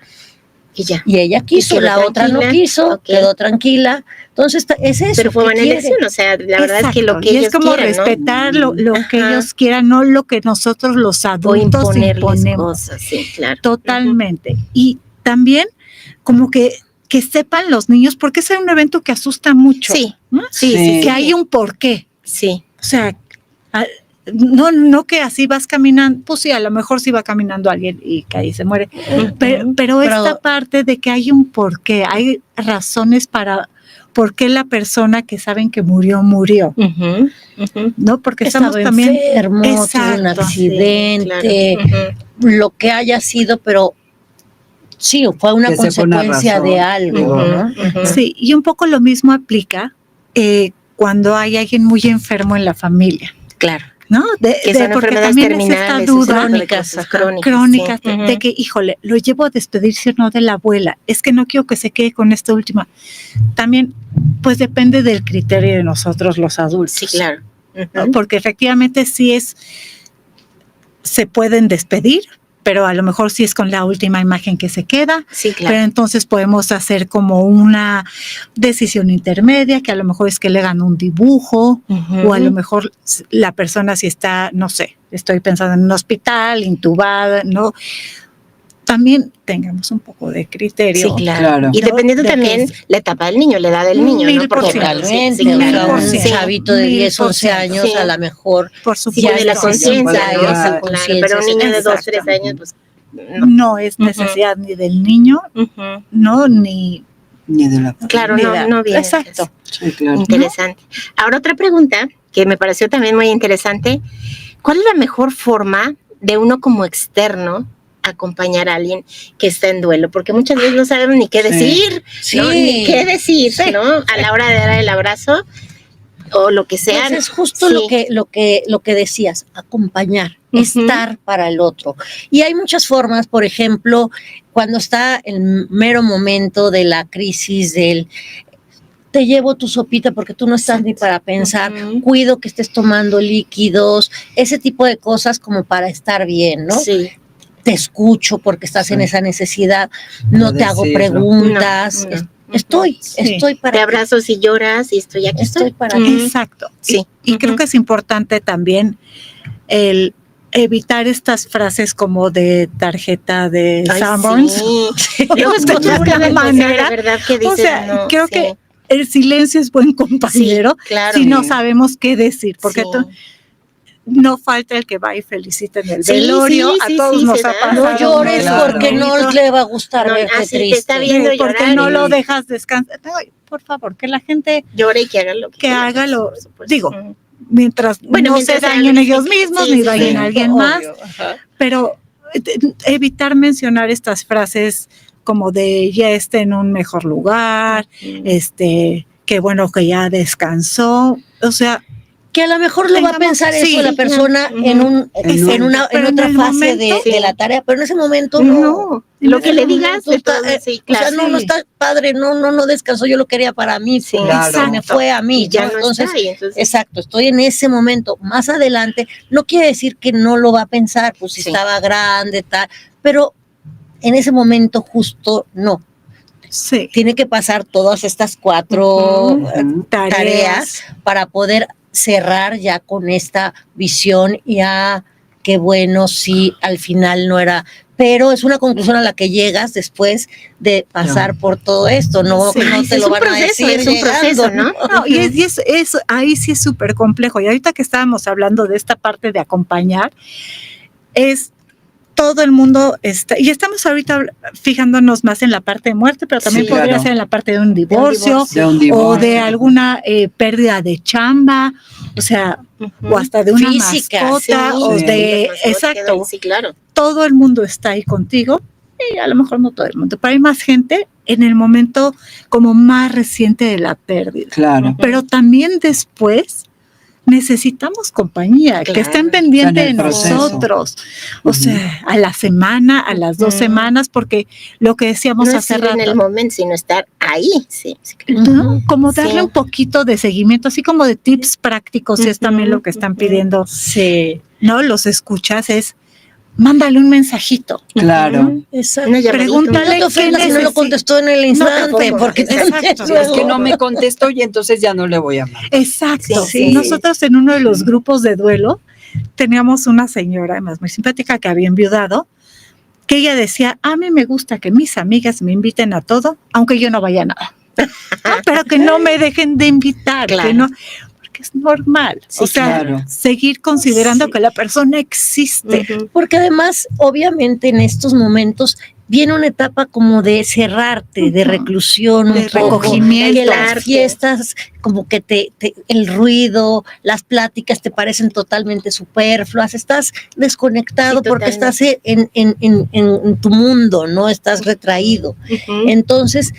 [SPEAKER 6] Y ella quiso, la otra no quiso, quedó tranquila. Entonces, es eso.
[SPEAKER 4] Pero fue buena elección, o sea, la verdad es que lo que
[SPEAKER 7] y
[SPEAKER 4] ellos
[SPEAKER 7] es como
[SPEAKER 4] quieran,
[SPEAKER 7] respetar lo que ellos quieran, no lo que nosotros los adultos imponemos.
[SPEAKER 4] Cosas, sí, claro.
[SPEAKER 7] Totalmente. Y también como que sepan los niños, porque es un evento que asusta mucho.
[SPEAKER 4] Sí,
[SPEAKER 7] ¿no?
[SPEAKER 4] sí.
[SPEAKER 7] Que hay un porqué.
[SPEAKER 4] Sí.
[SPEAKER 7] O sea, no que así vas caminando, pues sí, a lo mejor sí va caminando alguien y que ahí se muere, pero esta parte de que hay un porqué, hay razones para por qué la persona que saben que murió, ¿no? Porque estamos también
[SPEAKER 6] enfermo, tuvo un accidente, lo que haya sido, pero sí, fue una consecuencia de algo, ¿no?
[SPEAKER 7] Sí, y un poco lo mismo aplica cuando hay alguien muy enfermo en la familia.
[SPEAKER 4] Claro.
[SPEAKER 7] ¿No?
[SPEAKER 4] Que son
[SPEAKER 7] porque
[SPEAKER 4] enfermedades
[SPEAKER 7] también es esta duda crónicas
[SPEAKER 4] sí.
[SPEAKER 7] de que, híjole, lo llevo a despedirse o no de la abuela, es que no quiero que se quede con esta última. También, pues depende del criterio de nosotros los adultos.
[SPEAKER 4] Sí, claro.
[SPEAKER 7] ¿no? Porque efectivamente se pueden despedir, pero a lo mejor sí es con la última imagen que se queda.
[SPEAKER 4] Sí, claro.
[SPEAKER 7] Pero entonces podemos hacer como una decisión intermedia, que a lo mejor es que le hagan un dibujo, o a lo mejor la persona si está, no sé, estoy pensando en un hospital, intubada, ¿no? También tengamos un poco de criterio.
[SPEAKER 4] Sí, claro. Y dependiendo también la etapa del niño, la edad del niño, ¿no? Porque
[SPEAKER 6] totalmente, un chavito de 10, 11 años, a lo mejor
[SPEAKER 7] por supuesto,
[SPEAKER 4] de la conciencia, pero un niño de 2, 3 años, pues
[SPEAKER 7] no es necesidad ni del niño, no, ni
[SPEAKER 8] de la
[SPEAKER 4] claro, no viene.
[SPEAKER 7] Exacto.
[SPEAKER 8] Sí, claro.
[SPEAKER 4] Interesante. Ahora otra pregunta que me pareció también muy interesante. ¿Cuál es la mejor forma de uno como externo acompañar a alguien que está en duelo? Porque muchas veces no sabemos ni qué decir, ¿no? Ni qué decir, ¿no? A la hora de dar el abrazo o lo que sea.
[SPEAKER 6] Pues es justo lo que decías, acompañar, estar para el otro. Y hay muchas formas, por ejemplo, cuando está el mero momento de la crisis te llevo tu sopita porque tú no estás ni para pensar, cuido que estés tomando líquidos, ese tipo de cosas como para estar bien, ¿no?
[SPEAKER 4] Sí.
[SPEAKER 6] Te escucho porque estás en esa necesidad, no te hago preguntas, estoy para
[SPEAKER 4] te abrazo si lloras y estoy aquí.
[SPEAKER 6] Estoy para ti.
[SPEAKER 7] Exacto.
[SPEAKER 4] Sí.
[SPEAKER 7] Y creo que es importante también el evitar estas frases como de tarjeta de Sanborns.
[SPEAKER 4] Sí. Luego escuchas cada manera, de verdad que dices,
[SPEAKER 7] o sea, creo que el silencio es buen compañero si no sabemos qué decir, porque no falta el que va y felicita en el velorio, a todos nos ha pasado.
[SPEAKER 6] No llores porque no le va a gustar verte triste.
[SPEAKER 4] Te está viendo
[SPEAKER 7] porque
[SPEAKER 4] llorar
[SPEAKER 7] no lo dejas descansar. Por favor, que la gente
[SPEAKER 4] llore y que haga lo que
[SPEAKER 7] haga lo. Digo, mientras no
[SPEAKER 4] mientras
[SPEAKER 7] se dañen ellos mismos ni dañen a alguien
[SPEAKER 6] Obvio,
[SPEAKER 7] más,
[SPEAKER 6] ajá.
[SPEAKER 7] pero evitar mencionar estas frases como de ya esté en un mejor lugar, que bueno que ya descansó, o sea,
[SPEAKER 6] que a lo mejor lo va a pensar
[SPEAKER 7] sí,
[SPEAKER 6] eso la persona en otra fase de la tarea, pero en ese momento
[SPEAKER 4] no, lo que le digas de todo, sí, claro.
[SPEAKER 6] O sea, no está padre, no descansó, yo lo quería para mí,
[SPEAKER 4] Sí,
[SPEAKER 8] claro.
[SPEAKER 6] me fue a mí,
[SPEAKER 4] y ya
[SPEAKER 6] ¿no?
[SPEAKER 4] no
[SPEAKER 6] Entonces,
[SPEAKER 4] está, y entonces,
[SPEAKER 6] exacto, estoy en ese momento. Más adelante, no quiere decir que no lo va a pensar, pues si
[SPEAKER 4] Sí.
[SPEAKER 6] estaba grande, tal, pero en ese momento justo no.
[SPEAKER 7] sí,
[SPEAKER 6] Tiene que pasar todas estas 4 tareas para poder cerrar ya con esta visión y qué bueno, sí, al final no era, pero es una conclusión a la que llegas después de pasar por todo esto, no,
[SPEAKER 7] Sí,
[SPEAKER 6] no te
[SPEAKER 4] es
[SPEAKER 6] lo
[SPEAKER 4] un
[SPEAKER 6] van a
[SPEAKER 4] proceso,
[SPEAKER 6] decir
[SPEAKER 4] es un
[SPEAKER 6] llegando,
[SPEAKER 4] proceso, ¿no?
[SPEAKER 7] No, y ahí sí es súper complejo. Y ahorita que estábamos hablando de esta parte de acompañar, es todo el mundo está, y estamos ahorita fijándonos más en la parte de muerte, pero también
[SPEAKER 8] Sí,
[SPEAKER 7] podría
[SPEAKER 8] claro.
[SPEAKER 7] ser en la parte de un divorcio,
[SPEAKER 8] De un divorcio.
[SPEAKER 7] o de alguna pérdida de chamba, o sea, o hasta de una
[SPEAKER 6] Física,
[SPEAKER 7] mascota,
[SPEAKER 6] sí.
[SPEAKER 7] o
[SPEAKER 8] Sí.
[SPEAKER 7] de,
[SPEAKER 4] Las mascotas
[SPEAKER 7] exacto,
[SPEAKER 4] quedan, sí, claro.
[SPEAKER 7] todo el mundo está ahí contigo, y a lo mejor no todo el mundo, pero hay más gente en el momento como más reciente de la pérdida.
[SPEAKER 8] Claro.
[SPEAKER 7] Pero también después necesitamos compañía,
[SPEAKER 4] Claro.
[SPEAKER 7] que estén pendientes
[SPEAKER 8] Está en
[SPEAKER 7] de
[SPEAKER 8] el proceso.
[SPEAKER 7] nosotros, o sea, a la semana, a las 2 semanas, porque lo que decíamos
[SPEAKER 4] No
[SPEAKER 7] hace
[SPEAKER 4] es ir en el
[SPEAKER 7] rato,
[SPEAKER 4] momento, sino estar ahí, sí.
[SPEAKER 7] ¿no? Como darle
[SPEAKER 4] Sí.
[SPEAKER 7] un poquito de seguimiento, así como de tips prácticos, y es también lo que están pidiendo,
[SPEAKER 6] Sí,
[SPEAKER 7] ¿no? Los escuchas, es mándale un mensajito.
[SPEAKER 8] Claro.
[SPEAKER 6] exacto.
[SPEAKER 4] Una llamadita.
[SPEAKER 7] Pregúntale
[SPEAKER 6] No te ofendas
[SPEAKER 7] qué
[SPEAKER 6] si no lo
[SPEAKER 7] necesita.
[SPEAKER 6] contestó en el instante,
[SPEAKER 4] ¿cómo?
[SPEAKER 6] porque
[SPEAKER 7] Exacto.
[SPEAKER 8] Sí, es que no me contestó y entonces ya no le voy a mandar.
[SPEAKER 7] Exacto.
[SPEAKER 4] Sí.
[SPEAKER 7] Nosotros en uno de los grupos de duelo teníamos una señora, además muy simpática, que había enviudado, que ella decía, a mí me gusta que mis amigas me inviten a todo, aunque yo no vaya a nada. Pero que no me dejen de invitar,
[SPEAKER 4] Claro.
[SPEAKER 7] que no, porque es normal.
[SPEAKER 4] Sí,
[SPEAKER 7] o sea,
[SPEAKER 8] claro.
[SPEAKER 7] seguir considerando
[SPEAKER 6] Sí.
[SPEAKER 7] que la persona existe.
[SPEAKER 4] Ujú.
[SPEAKER 6] Porque además, obviamente, en estos momentos viene una etapa como de cerrarte, de reclusión,
[SPEAKER 7] De
[SPEAKER 6] un poco,
[SPEAKER 7] recogimiento.
[SPEAKER 6] que las fiestas, como que el ruido, las pláticas te parecen totalmente superfluas, estás desconectado
[SPEAKER 4] Sí,
[SPEAKER 6] porque
[SPEAKER 4] totalmente.
[SPEAKER 6] estás en tu mundo, ¿no? Estás retraído.
[SPEAKER 4] Ujú.
[SPEAKER 6] Entonces,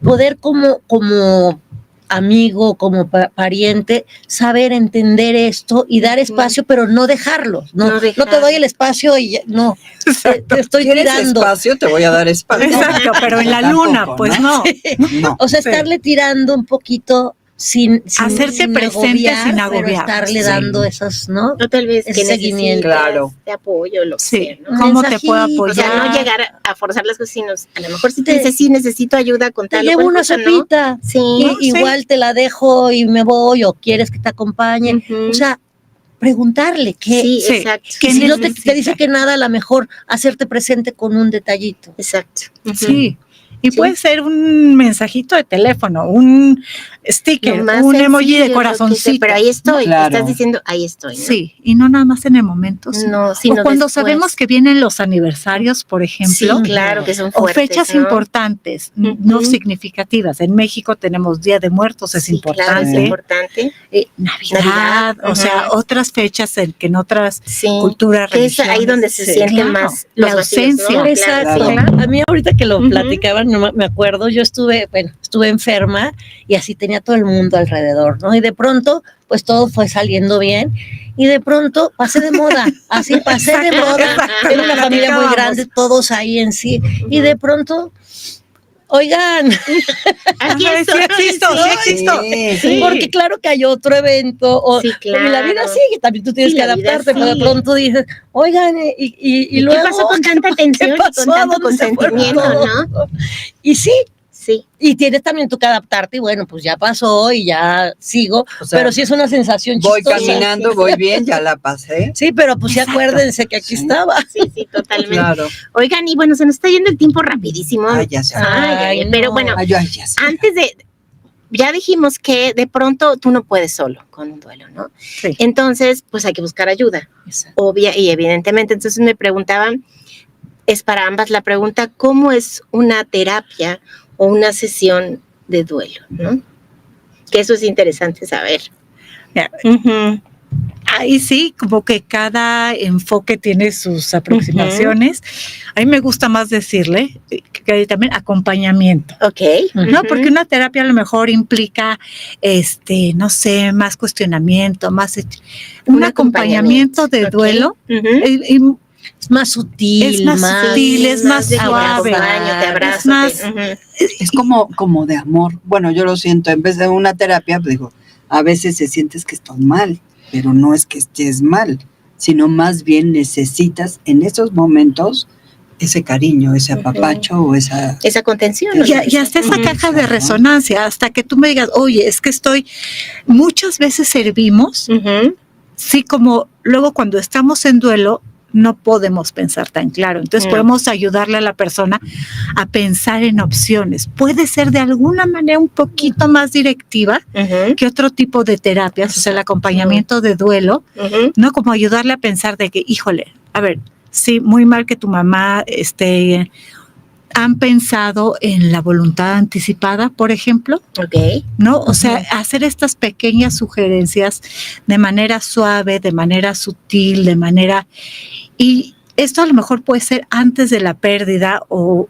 [SPEAKER 6] poder como amigo, como pariente, saber entender esto y dar espacio, pero no dejarlo. No te doy el espacio y ya, no, te estoy
[SPEAKER 8] ¿Quieres
[SPEAKER 6] tirando.
[SPEAKER 8] espacio? Te voy a dar espacio.
[SPEAKER 7] Exacto, pero en la luna,
[SPEAKER 8] Tampoco,
[SPEAKER 7] pues
[SPEAKER 8] ¿no?
[SPEAKER 7] no.
[SPEAKER 8] No.
[SPEAKER 6] O sea,
[SPEAKER 7] Sí.
[SPEAKER 6] estarle tirando un poquito sin
[SPEAKER 7] Hacerte presente sin
[SPEAKER 6] pero
[SPEAKER 7] agobiar.
[SPEAKER 6] estarle
[SPEAKER 8] Sí.
[SPEAKER 6] dando esas, ¿no?
[SPEAKER 4] O tal vez
[SPEAKER 6] Ese
[SPEAKER 4] que
[SPEAKER 6] seguimiento.
[SPEAKER 4] necesitas
[SPEAKER 8] Claro.
[SPEAKER 4] de apoyo, lo que
[SPEAKER 7] Sí.
[SPEAKER 4] sea, ¿no?
[SPEAKER 7] ¿Cómo te puedo
[SPEAKER 6] Mensajito,
[SPEAKER 4] O sea, no
[SPEAKER 7] apoyar?
[SPEAKER 4] llegar a forzar las cosas, sino a lo mejor si
[SPEAKER 6] Te-
[SPEAKER 4] te dices, sí, necesito ayuda con
[SPEAKER 6] Te
[SPEAKER 4] tal o
[SPEAKER 6] llevo
[SPEAKER 4] cual
[SPEAKER 6] una
[SPEAKER 4] cosa, ¿no?
[SPEAKER 6] sopita.
[SPEAKER 4] Sí.
[SPEAKER 6] Y igual te la dejo y me voy, o quieres que te acompañe.
[SPEAKER 4] Ujú.
[SPEAKER 6] O sea, preguntarle qué.
[SPEAKER 4] Sí,
[SPEAKER 7] Sí.
[SPEAKER 4] exacto.
[SPEAKER 7] ¿Qué
[SPEAKER 6] Si no te
[SPEAKER 7] necesita?
[SPEAKER 6] dice que nada, a lo mejor hacerte presente con un detallito.
[SPEAKER 4] Exacto. Ujú.
[SPEAKER 7] Sí. Y
[SPEAKER 4] Sí.
[SPEAKER 7] puede ser un mensajito de teléfono, un sticker,
[SPEAKER 4] Lo más
[SPEAKER 7] un emoji
[SPEAKER 4] sencillo,
[SPEAKER 7] de
[SPEAKER 4] lo que sea,
[SPEAKER 7] corazoncito.
[SPEAKER 4] pero ahí estoy,
[SPEAKER 8] Claro.
[SPEAKER 4] estás diciendo, ahí estoy, ¿no?
[SPEAKER 7] Sí, y no nada más en el momento.
[SPEAKER 4] No,
[SPEAKER 7] o
[SPEAKER 4] sino
[SPEAKER 7] cuando
[SPEAKER 4] después.
[SPEAKER 7] sabemos que vienen los aniversarios, por ejemplo,
[SPEAKER 4] Sí, claro, que son
[SPEAKER 7] o
[SPEAKER 4] fuertes,
[SPEAKER 7] fechas
[SPEAKER 4] ¿no?
[SPEAKER 7] importantes, no
[SPEAKER 4] Ujú.
[SPEAKER 7] significativas. En México tenemos Día de Muertos, es
[SPEAKER 4] Sí, claro, es
[SPEAKER 7] importante.
[SPEAKER 4] importante.
[SPEAKER 7] Navidad,
[SPEAKER 4] Navidad,
[SPEAKER 7] o sea,
[SPEAKER 4] ujú.
[SPEAKER 7] otras fechas que en otras
[SPEAKER 4] Sí.
[SPEAKER 7] culturas,
[SPEAKER 4] Que es ahí
[SPEAKER 7] religiones,
[SPEAKER 4] donde se
[SPEAKER 6] Sí,
[SPEAKER 4] siente
[SPEAKER 7] claro,
[SPEAKER 4] más
[SPEAKER 7] la
[SPEAKER 4] los vacíos, ¿no?
[SPEAKER 7] ausencia.
[SPEAKER 6] Exacto.
[SPEAKER 8] Claro.
[SPEAKER 6] A mí ahorita que lo
[SPEAKER 4] Ujú.
[SPEAKER 6] platicaban, no me acuerdo, yo estuve enferma y así tenía todo el mundo alrededor, ¿no? Y de pronto, pues todo fue saliendo bien y de pronto pasé de moda, así pasé de
[SPEAKER 7] Exacto,
[SPEAKER 6] moda.
[SPEAKER 7] exacto,
[SPEAKER 6] Tengo
[SPEAKER 7] lo
[SPEAKER 6] una familia muy
[SPEAKER 7] platicábamos.
[SPEAKER 6] grande, todos ahí en sí, y de pronto, oigan,
[SPEAKER 4] Aquí
[SPEAKER 7] Ajá,
[SPEAKER 4] estoy.
[SPEAKER 7] sí existo, sí existo.
[SPEAKER 8] Sí.
[SPEAKER 6] porque claro que hay otro evento,
[SPEAKER 4] Sí,
[SPEAKER 6] y la vida
[SPEAKER 4] claro.
[SPEAKER 6] sigue, también tú tienes
[SPEAKER 4] Sí,
[SPEAKER 6] que
[SPEAKER 4] la vida
[SPEAKER 6] adaptarte, pero de
[SPEAKER 4] sigue.
[SPEAKER 6] pronto dices, oigan, y
[SPEAKER 4] ¿Y
[SPEAKER 6] luego,
[SPEAKER 4] qué pasó con tanta atención y
[SPEAKER 6] pasó?
[SPEAKER 4] con
[SPEAKER 6] ¿A
[SPEAKER 4] tanto
[SPEAKER 6] dónde se fue
[SPEAKER 4] consentimiento,
[SPEAKER 6] todo?
[SPEAKER 4] no?
[SPEAKER 6] Y sí,
[SPEAKER 4] Sí.
[SPEAKER 6] y tienes también tú que adaptarte y bueno, pues ya pasó y ya sigo,
[SPEAKER 8] O sea,
[SPEAKER 6] pero sí es una sensación
[SPEAKER 8] Voy
[SPEAKER 6] chistosa.
[SPEAKER 8] caminando, voy bien, ya la pasé.
[SPEAKER 6] Sí, pero pues sí
[SPEAKER 7] Exacto.
[SPEAKER 6] acuérdense que aquí
[SPEAKER 8] Sí.
[SPEAKER 6] estaba.
[SPEAKER 4] Sí, totalmente.
[SPEAKER 8] Claro.
[SPEAKER 4] Oigan, y bueno, se nos está yendo el tiempo rapidísimo.
[SPEAKER 8] Ay, ya sé.
[SPEAKER 4] Ay,
[SPEAKER 6] Ay,
[SPEAKER 4] pero
[SPEAKER 6] no.
[SPEAKER 4] bueno,
[SPEAKER 8] Ay, ya sé.
[SPEAKER 4] antes de, ya dijimos que de pronto tú no puedes solo con un duelo, ¿no?
[SPEAKER 7] Sí.
[SPEAKER 4] Entonces, pues hay que buscar ayuda, obvia y evidentemente. Entonces me preguntaban, es para ambas la pregunta, ¿cómo es una terapia o una sesión de duelo, ¿no? Que eso es interesante saber.
[SPEAKER 7] Ahí sí, como que cada enfoque tiene sus aproximaciones. A mí me gusta más decirle que hay también acompañamiento.
[SPEAKER 4] Ok.
[SPEAKER 7] ¿No? Porque una terapia a lo mejor implica, no sé, más cuestionamiento, más un acompañamiento de duelo.
[SPEAKER 6] Es más sutil,
[SPEAKER 7] es más sutil, es más suave,
[SPEAKER 4] es
[SPEAKER 7] más,
[SPEAKER 8] es como de amor. Bueno, yo lo siento, en vez de una terapia, pues digo, a veces se sientes que estás mal, pero no es que estés mal, sino más bien necesitas en esos momentos ese cariño, ese apapacho o esa
[SPEAKER 4] contención.
[SPEAKER 7] Y hasta esa caja de resonancia, hasta que tú me digas, oye, es que muchas veces servimos, sí, como luego cuando estamos en duelo, no podemos pensar tan claro. Entonces podemos ayudarle a la persona a pensar en opciones. Puede ser de alguna manera un poquito más directiva que otro tipo de terapias, o sea, el acompañamiento de duelo, ¿no? Como ayudarle a pensar de que, híjole, a ver, sí, muy mal que tu mamá han pensado en la voluntad anticipada, por ejemplo. ¿No? O sea, hacer estas pequeñas sugerencias de manera suave, de manera sutil, y esto a lo mejor puede ser antes de la pérdida o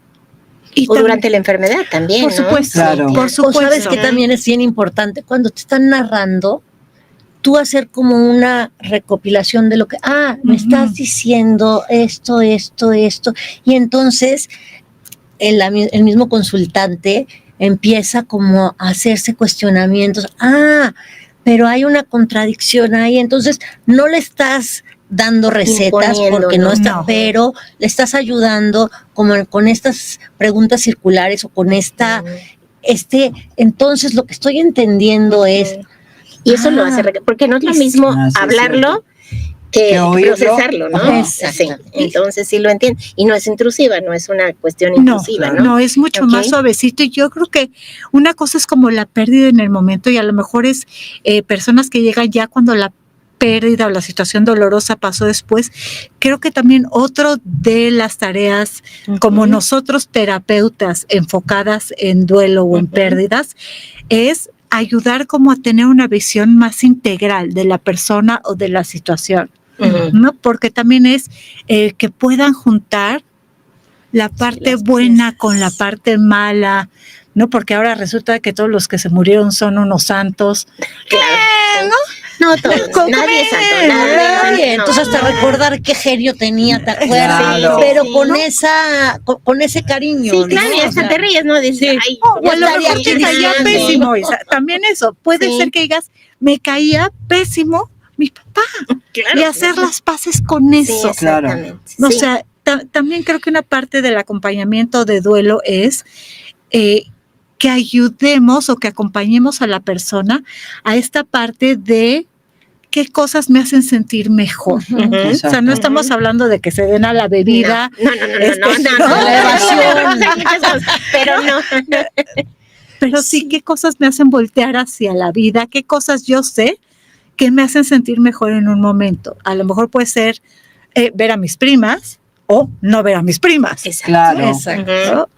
[SPEAKER 4] durante la enfermedad también,
[SPEAKER 7] por supuesto,
[SPEAKER 4] ¿no?
[SPEAKER 8] Claro.
[SPEAKER 7] Por supuesto.
[SPEAKER 6] O sabes que también es bien importante cuando te están narrando, tú hacer como una recopilación de lo que, me estás diciendo esto, y entonces el mismo consultante empieza como a hacerse cuestionamientos. Pero hay una contradicción ahí, entonces no le estás dando recetas porque no está, pero le estás ayudando como con estas preguntas circulares o con entonces lo que estoy entendiendo es.
[SPEAKER 4] Y eso lo hace, porque no es lo mismo hablarlo que procesarlo, ¿no?
[SPEAKER 6] Sí.
[SPEAKER 4] Entonces sí lo entiendo. Y no es intrusiva, no es una cuestión intrusiva, ¿no?
[SPEAKER 7] No, es mucho más suavecito. Y yo creo que una cosa es como la pérdida en el momento, y a lo mejor es personas que llegan ya cuando la pérdida o la situación dolorosa pasó después. Creo que también otro de las tareas, como nosotros terapeutas enfocadas en duelo o en pérdidas, es ayudar como a tener una visión más integral de la persona o de la situación, ¿no? Porque también es que puedan juntar la parte buena con la parte mala, ¿no? Porque ahora resulta que todos los que se murieron son unos santos.
[SPEAKER 4] Claro. No, todos. Nadie es santo. Nadie.
[SPEAKER 6] Entonces hasta recordar qué genio tenía, ¿te acuerdas?
[SPEAKER 8] Claro.
[SPEAKER 6] Pero con ese cariño.
[SPEAKER 4] Sí, claro, y hasta te ríes, ¿no? Dices,
[SPEAKER 7] o a lo mejor te caía pésimo. También eso, puede ser que digas, me caía pésimo mi papá. Claro, y hacer las paces con eso.
[SPEAKER 4] Sí, exactamente.
[SPEAKER 7] O sea, también creo que una parte del acompañamiento de duelo es que ayudemos o que acompañemos a la persona a esta parte de qué cosas me hacen sentir mejor. O sea, no estamos hablando de que se den a la bebida.
[SPEAKER 4] No, la evasión. Pero no.
[SPEAKER 7] Pero sí, qué cosas me hacen voltear hacia la vida, qué cosas yo sé que me hacen sentir mejor en un momento. A lo mejor puede ser ver a mis primas o no ver a mis primas.
[SPEAKER 8] Claro.
[SPEAKER 6] Exacto.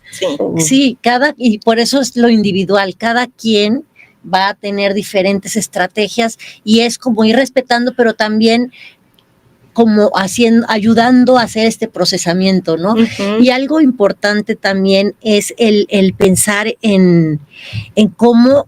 [SPEAKER 6] Sí, y por eso es lo individual. Cada quien va a tener diferentes estrategias y es como ir respetando, pero también como ayudando a hacer este procesamiento, ¿no? Y algo importante también es el pensar en cómo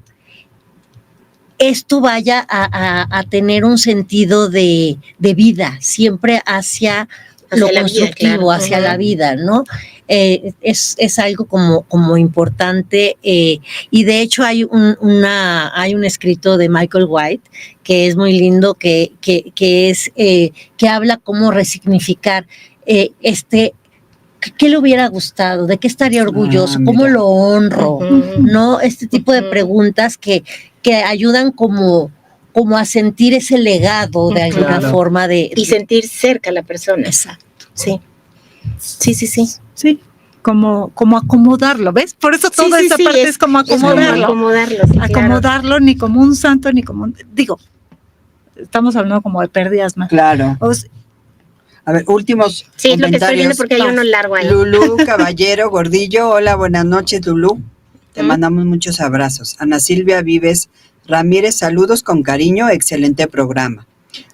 [SPEAKER 6] esto vaya a tener un sentido de vida, siempre hacia lo constructivo, hacia la vida, ¿no? Es algo como importante, y de hecho hay un escrito de Michael White que es muy lindo, que habla cómo resignificar ¿qué le hubiera gustado? ¿De qué estaría orgulloso? ¿Cómo lo honro? ¿No? Este tipo de preguntas que ayudan como a sentir ese legado de alguna forma y
[SPEAKER 4] sentir cerca a la persona.
[SPEAKER 6] Exacto.
[SPEAKER 4] Sí,
[SPEAKER 7] como acomodarlo, ¿ves? Por eso toda esa parte es como acomodarlo. Acomodarlo, ni como un santo, ni como estamos hablando como de pérdidas más.
[SPEAKER 8] Claro. A ver, últimos comentarios.
[SPEAKER 4] Es lo que estoy viendo porque hay uno largo ahí.
[SPEAKER 8] Lulú Caballero Gordillo, hola, buenas noches, Lulú. Te mandamos muchos abrazos. Ana Silvia Vives Ramírez, saludos con cariño, excelente programa.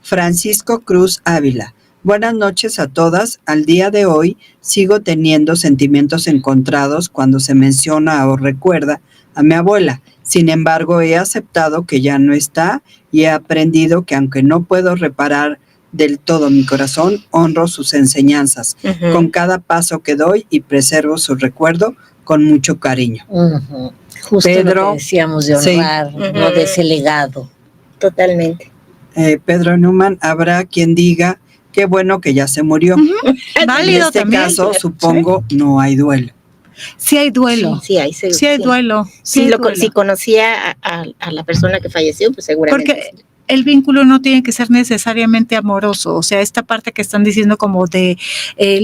[SPEAKER 8] Francisco Cruz Ávila, buenas noches a todas. Al día de hoy sigo teniendo sentimientos encontrados cuando se menciona o recuerda a mi abuela. Sin embargo, he aceptado que ya no está y he aprendido que aunque no puedo reparar del todo mi corazón, honro sus enseñanzas con cada paso que doy y preservo su recuerdo con mucho cariño.
[SPEAKER 6] Justo
[SPEAKER 8] Pedro,
[SPEAKER 6] lo que decíamos de honrar, ¿no? De ese legado.
[SPEAKER 4] Totalmente.
[SPEAKER 8] Pedro Newman, habrá quien diga qué bueno que ya se murió.
[SPEAKER 7] Válido
[SPEAKER 8] en este
[SPEAKER 7] también.
[SPEAKER 8] caso, supongo, no hay duelo.
[SPEAKER 7] Sí hay duelo.
[SPEAKER 4] Sí hay,
[SPEAKER 7] Sí hay duelo.
[SPEAKER 4] Si conocía a la persona que falleció, pues seguramente.
[SPEAKER 7] Porque el vínculo no tiene que ser necesariamente amoroso, o sea, esta parte que están diciendo como de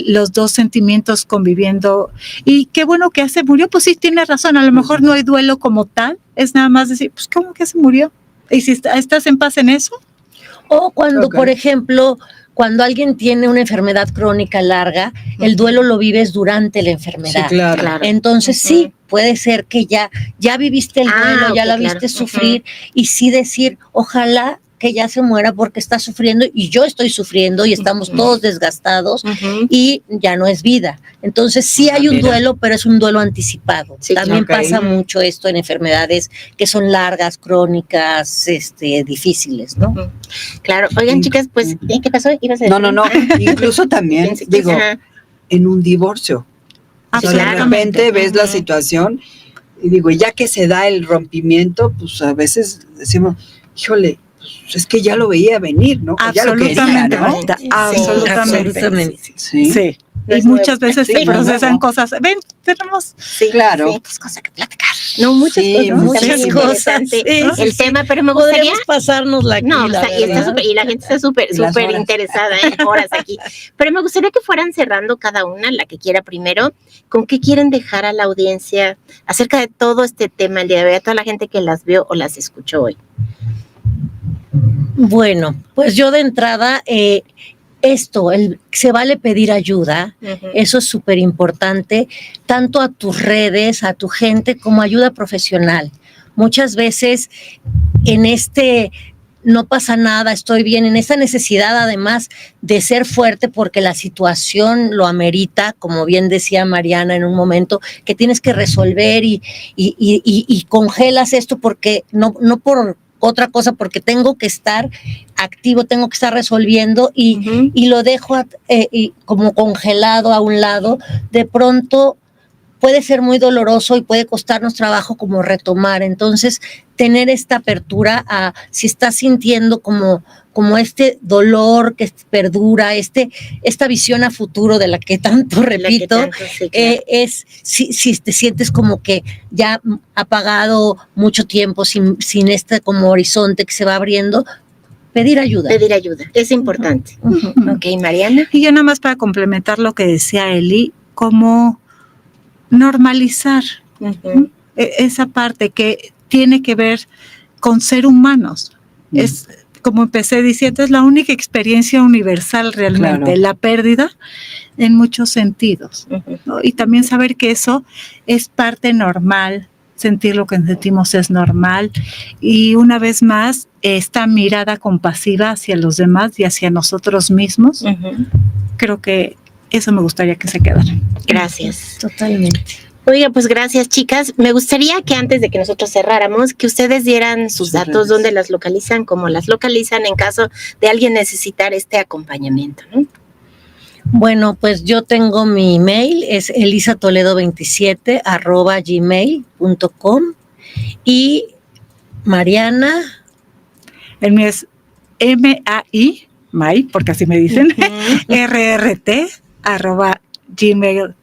[SPEAKER 7] los dos sentimientos conviviendo, y qué bueno que ya se murió, pues sí, tiene razón, a lo mejor no hay duelo como tal, es nada más decir, pues ¿cómo que se murió? ¿Y si estás en paz en eso?
[SPEAKER 6] O cuando, por ejemplo, cuando alguien tiene una enfermedad crónica larga, el duelo lo vives durante la enfermedad.
[SPEAKER 8] Sí, claro.
[SPEAKER 6] Entonces sí, puede ser que ya viviste el duelo, ya la viste sufrir, y sí decir, ojalá que ya se muera porque está sufriendo y yo estoy sufriendo y estamos todos desgastados y ya no es vida. Entonces sí hay un duelo, pero es un duelo anticipado.
[SPEAKER 4] Sí,
[SPEAKER 6] También pasa mucho esto en enfermedades que son largas, crónicas, difíciles, ¿no?
[SPEAKER 4] Claro. Oigan, chicas, pues, ¿qué pasó? ¿Ibas a decir?
[SPEAKER 8] No. Incluso también, digo, en un divorcio. O sea, de repente ves la situación y digo, ya que se da el rompimiento, pues a veces decimos, híjole, pues es que ya lo veía venir, ¿no?
[SPEAKER 7] Absolutamente.
[SPEAKER 8] Ya lo quería, ¿no?
[SPEAKER 7] Absolutamente.
[SPEAKER 8] Sí.
[SPEAKER 7] Y muchas veces se procesan cosas. Ven, tenemos.
[SPEAKER 4] Sí,
[SPEAKER 7] claro.
[SPEAKER 4] Muchas cosas que platicar. No, muchas cosas. El tema, pero me gustaría.
[SPEAKER 6] Podríamos pasárnosla aquí.
[SPEAKER 4] No, y la gente está súper interesada, horas aquí. Pero me gustaría que fueran cerrando cada una, la que quiera primero, con qué quieren dejar a la audiencia acerca de todo este tema el día de hoy, a toda la gente que las vio o las escuchó hoy.
[SPEAKER 6] Bueno, pues yo de entrada, se vale pedir ayuda, eso es súper importante, tanto a tus redes, a tu gente, como ayuda profesional. Muchas veces en no pasa nada, estoy bien, en esta necesidad además de ser fuerte porque la situación lo amerita, como bien decía Mariana en un momento, que tienes que resolver y congelas esto porque no por otra cosa, porque tengo que estar activo, tengo que estar resolviendo y lo dejo como congelado a un lado. De pronto puede ser muy doloroso y puede costarnos trabajo como retomar. Entonces, tener esta apertura a si estás sintiendo como este dolor que perdura, esta visión a futuro de la que tanto repito, es si te sientes como que ya ha pasado mucho tiempo sin este como horizonte que se va abriendo, pedir ayuda.
[SPEAKER 4] Pedir ayuda, es importante. Ok, Mariana.
[SPEAKER 7] Y yo nada más para complementar lo que decía Eli, como normalizar esa parte que tiene que ver con ser humanos. Es como empecé diciendo, es la única experiencia universal realmente, la pérdida en muchos sentidos, ¿no? Y también saber que eso es parte normal, sentir lo que sentimos es normal, y una vez más, esta mirada compasiva hacia los demás y hacia nosotros mismos, creo que eso me gustaría que se quedara.
[SPEAKER 4] Gracias.
[SPEAKER 6] Totalmente.
[SPEAKER 4] Oiga, pues gracias, chicas. Me gustaría que antes de que nosotros cerráramos, que ustedes dieran sus datos, dónde las localizan, cómo las localizan en caso de alguien necesitar este acompañamiento, ¿no?
[SPEAKER 6] Bueno, pues yo tengo mi email, es elisatoledo27@gmail.com, y Mariana.
[SPEAKER 7] El mío es Mai, porque así me dicen, rrt@gmail.com.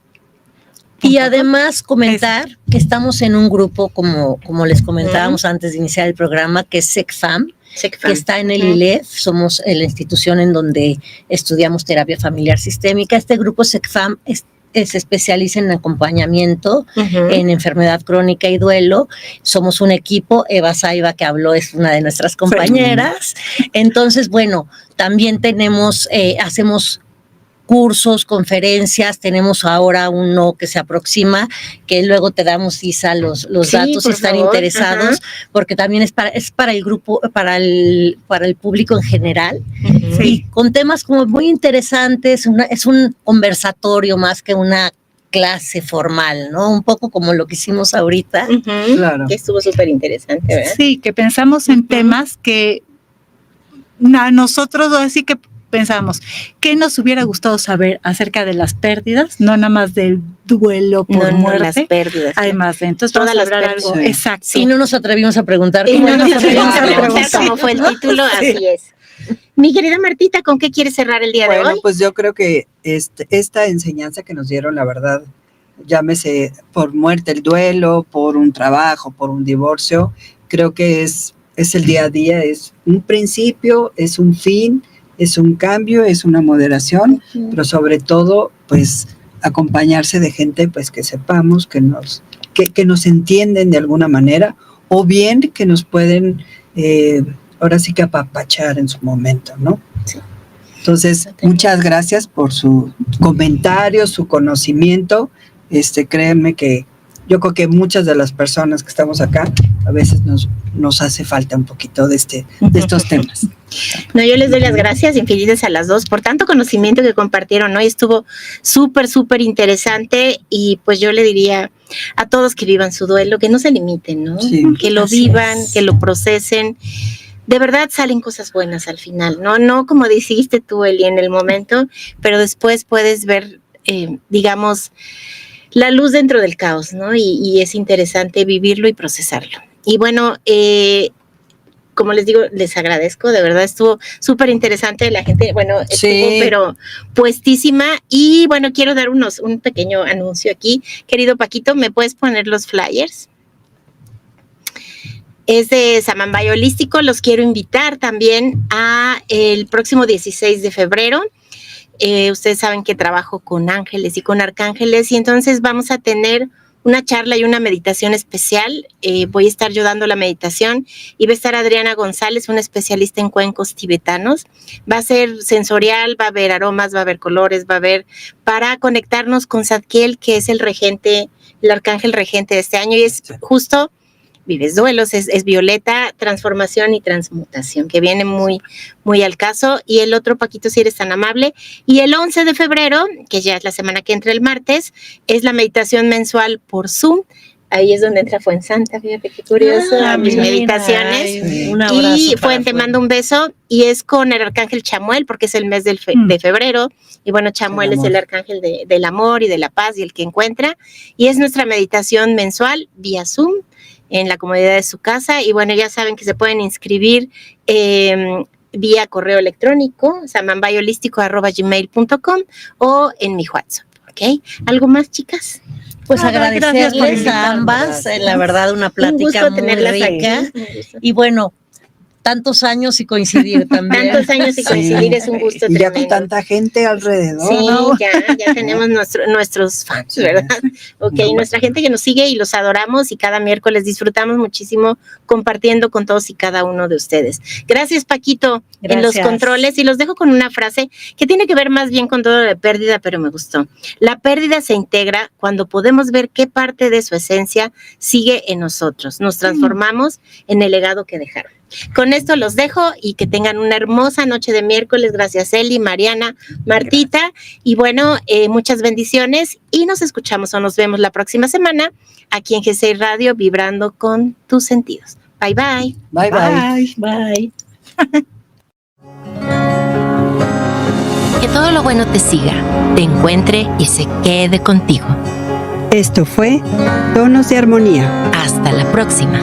[SPEAKER 6] Y además comentar que estamos en un grupo, como les comentábamos antes de iniciar el programa, que es SECFAM, que está en el ILEF. Somos la institución en donde estudiamos terapia familiar sistémica. Este grupo SECFAM se especializa en acompañamiento en enfermedad crónica y duelo. Somos un equipo. Eva Saiba, que habló, es una de nuestras compañeras. Entonces, bueno, también hacemos cursos, conferencias, tenemos ahora uno que se aproxima, que luego te damos, Isa, los
[SPEAKER 4] Sí,
[SPEAKER 6] datos si
[SPEAKER 4] por
[SPEAKER 6] están
[SPEAKER 4] favor.
[SPEAKER 6] interesados, porque también es para el grupo, para el público en general, y con temas como muy interesantes, es un conversatorio más que una clase formal, ¿no? Un poco como lo que hicimos ahorita.
[SPEAKER 8] Claro.
[SPEAKER 4] Que estuvo súper interesante, ¿verdad?
[SPEAKER 7] Sí, que pensamos en temas que a nosotros así que pensamos, ¿qué nos hubiera gustado saber acerca de las pérdidas? No nada más del duelo por
[SPEAKER 4] No,
[SPEAKER 7] muerte.
[SPEAKER 4] las pérdidas.
[SPEAKER 7] Además de entonces
[SPEAKER 4] Todas
[SPEAKER 7] vamos a
[SPEAKER 4] las
[SPEAKER 7] hablar
[SPEAKER 4] pérdidas.
[SPEAKER 7] algo
[SPEAKER 8] Sí.
[SPEAKER 7] exacto.
[SPEAKER 6] Y no nos atrevimos a preguntar.
[SPEAKER 4] Y
[SPEAKER 6] cómo
[SPEAKER 4] no nos
[SPEAKER 6] es.
[SPEAKER 4] atrevimos a
[SPEAKER 7] Sí.
[SPEAKER 4] preguntar cómo fue el título, así es. Mi querida Martita, ¿con qué quieres cerrar el día de
[SPEAKER 8] Bueno,
[SPEAKER 4] hoy?
[SPEAKER 8] pues yo creo que esta enseñanza que nos dieron, la verdad, llámese por muerte, el duelo, por un trabajo, por un divorcio, creo que es el día a día, es un principio, es un fin, es un cambio, es una moderación, pero sobre todo, pues, acompañarse de gente, pues, que sepamos, que nos entienden de alguna manera, o bien que nos pueden, ahora sí que apapachar en su momento, ¿no?
[SPEAKER 4] Sí.
[SPEAKER 8] Entonces, muchas gracias por su comentario, su conocimiento. Créeme que yo creo que muchas de las personas que estamos acá, a veces nos hace falta un poquito de estos temas.
[SPEAKER 4] No, yo les doy las gracias infinitas a las dos por tanto conocimiento que compartieron hoy. Estuvo súper, súper interesante y pues yo le diría a todos que vivan su duelo, que no se limiten, ¿no?
[SPEAKER 8] Sí,
[SPEAKER 4] que lo vivan, que lo procesen. De verdad salen cosas buenas al final, ¿no? No como dijiste tú, Eli, en el momento, pero después puedes ver, digamos, la luz dentro del caos, ¿no? Y es interesante vivirlo y procesarlo. Y bueno, como les digo, les agradezco, de verdad estuvo súper interesante, la gente, bueno, estuvo
[SPEAKER 8] Sí.
[SPEAKER 4] pero puestísima. Y bueno, quiero dar un pequeño anuncio aquí. Querido Paquito, ¿me puedes poner los flyers? Es de Samambay Holístico. Los quiero invitar también a el próximo 16 de febrero. Ustedes saben que trabajo con ángeles y con arcángeles, y entonces vamos a tener una charla y una meditación especial. Voy a estar yo dando la meditación y va a estar Adriana González, una especialista en cuencos tibetanos. Va a ser sensorial, va a haber aromas, va a haber colores, va a haber para conectarnos con Zadkiel, que es el regente, el arcángel regente de este año, y es justo Vives Duelos, es Violeta, transformación y transmutación, que viene muy, muy al caso. Y el otro, Paquito, si eres tan amable. Y el 11 de febrero, que ya es la semana que entra el martes, es la meditación mensual por Zoom. Ahí es donde entra Fuensanta, fíjate qué curioso, mis
[SPEAKER 6] mira,
[SPEAKER 4] meditaciones.
[SPEAKER 6] un abrazo
[SPEAKER 4] Y
[SPEAKER 6] para
[SPEAKER 4] Fuente, mando un beso, y es con el arcángel Chamuel, porque es el mes de febrero, y bueno, Chamuel es el arcángel del amor y de la paz y el que encuentra, y es nuestra meditación mensual vía Zoom, en la comodidad de su casa. Y bueno, ya saben que se pueden inscribir vía correo electrónico, samambayholístico@gmail.com, o en mi WhatsApp, ¿ok? ¿Algo más, chicas?
[SPEAKER 6] Pues
[SPEAKER 7] Gracias por
[SPEAKER 6] agradecerles
[SPEAKER 7] invitarnos.
[SPEAKER 6] a ambas, la verdad, una plática muy rica. Y bueno, tantos años y coincidir también.
[SPEAKER 4] Tantos años y coincidir es un gusto
[SPEAKER 8] Y ya
[SPEAKER 4] tremendo.
[SPEAKER 8] con tanta gente alrededor.
[SPEAKER 4] Sí,
[SPEAKER 8] ¿no?
[SPEAKER 4] ya tenemos nuestros fans, ¿verdad? Ok, nuestra gente que nos sigue y los adoramos, y cada miércoles disfrutamos muchísimo compartiendo con todos y cada uno de ustedes. Gracias, Paquito, en los
[SPEAKER 6] Gracias.
[SPEAKER 4] controles, y los dejo con una frase que tiene que ver más bien con todo lo de pérdida, pero me gustó. La pérdida se integra cuando podemos ver qué parte de su esencia sigue en nosotros. Nos transformamos en el legado que dejaron. Con esto los dejo y que tengan una hermosa noche de miércoles. Gracias, Eli, Mariana, Martita. Y bueno, muchas bendiciones, y nos escuchamos o nos vemos la próxima semana aquí en G6 Radio, vibrando con tus sentidos. Bye, bye.
[SPEAKER 8] Bye, bye.
[SPEAKER 6] Bye.
[SPEAKER 4] Que todo lo bueno te siga, te encuentre y se quede contigo.
[SPEAKER 5] Esto fue Tonos de Armonía.
[SPEAKER 4] Hasta la próxima.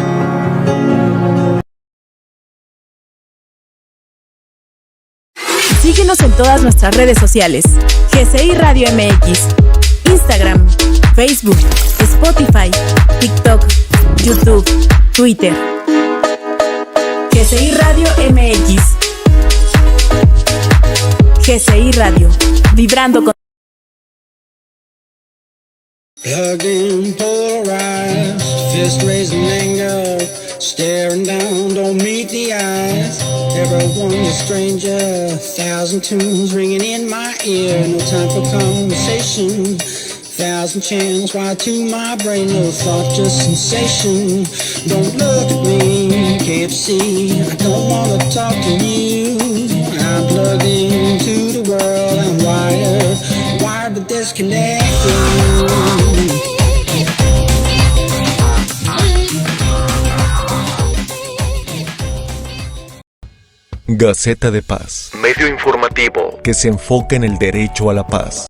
[SPEAKER 3] Síguenos en todas nuestras redes sociales. GCI Radio MX. Instagram, Facebook, Spotify, TikTok, YouTube, Twitter. GCI Radio MX. GCI Radio. Vibrando con...
[SPEAKER 2] Plugged in, polarized, fist raising anger, staring down, don't meet the eyes. Everyone's a stranger, 1,000 tunes ringing in my ear. No time for conversation, 1,000 channels wired to my brain. No thought, just sensation. Don't look at me, KFC. I don't wanna talk to you. I'm plugged into the world. I'm wired but disconnected.
[SPEAKER 1] Gaceta de Paz. Medio informativo que se enfoca en el derecho a la paz.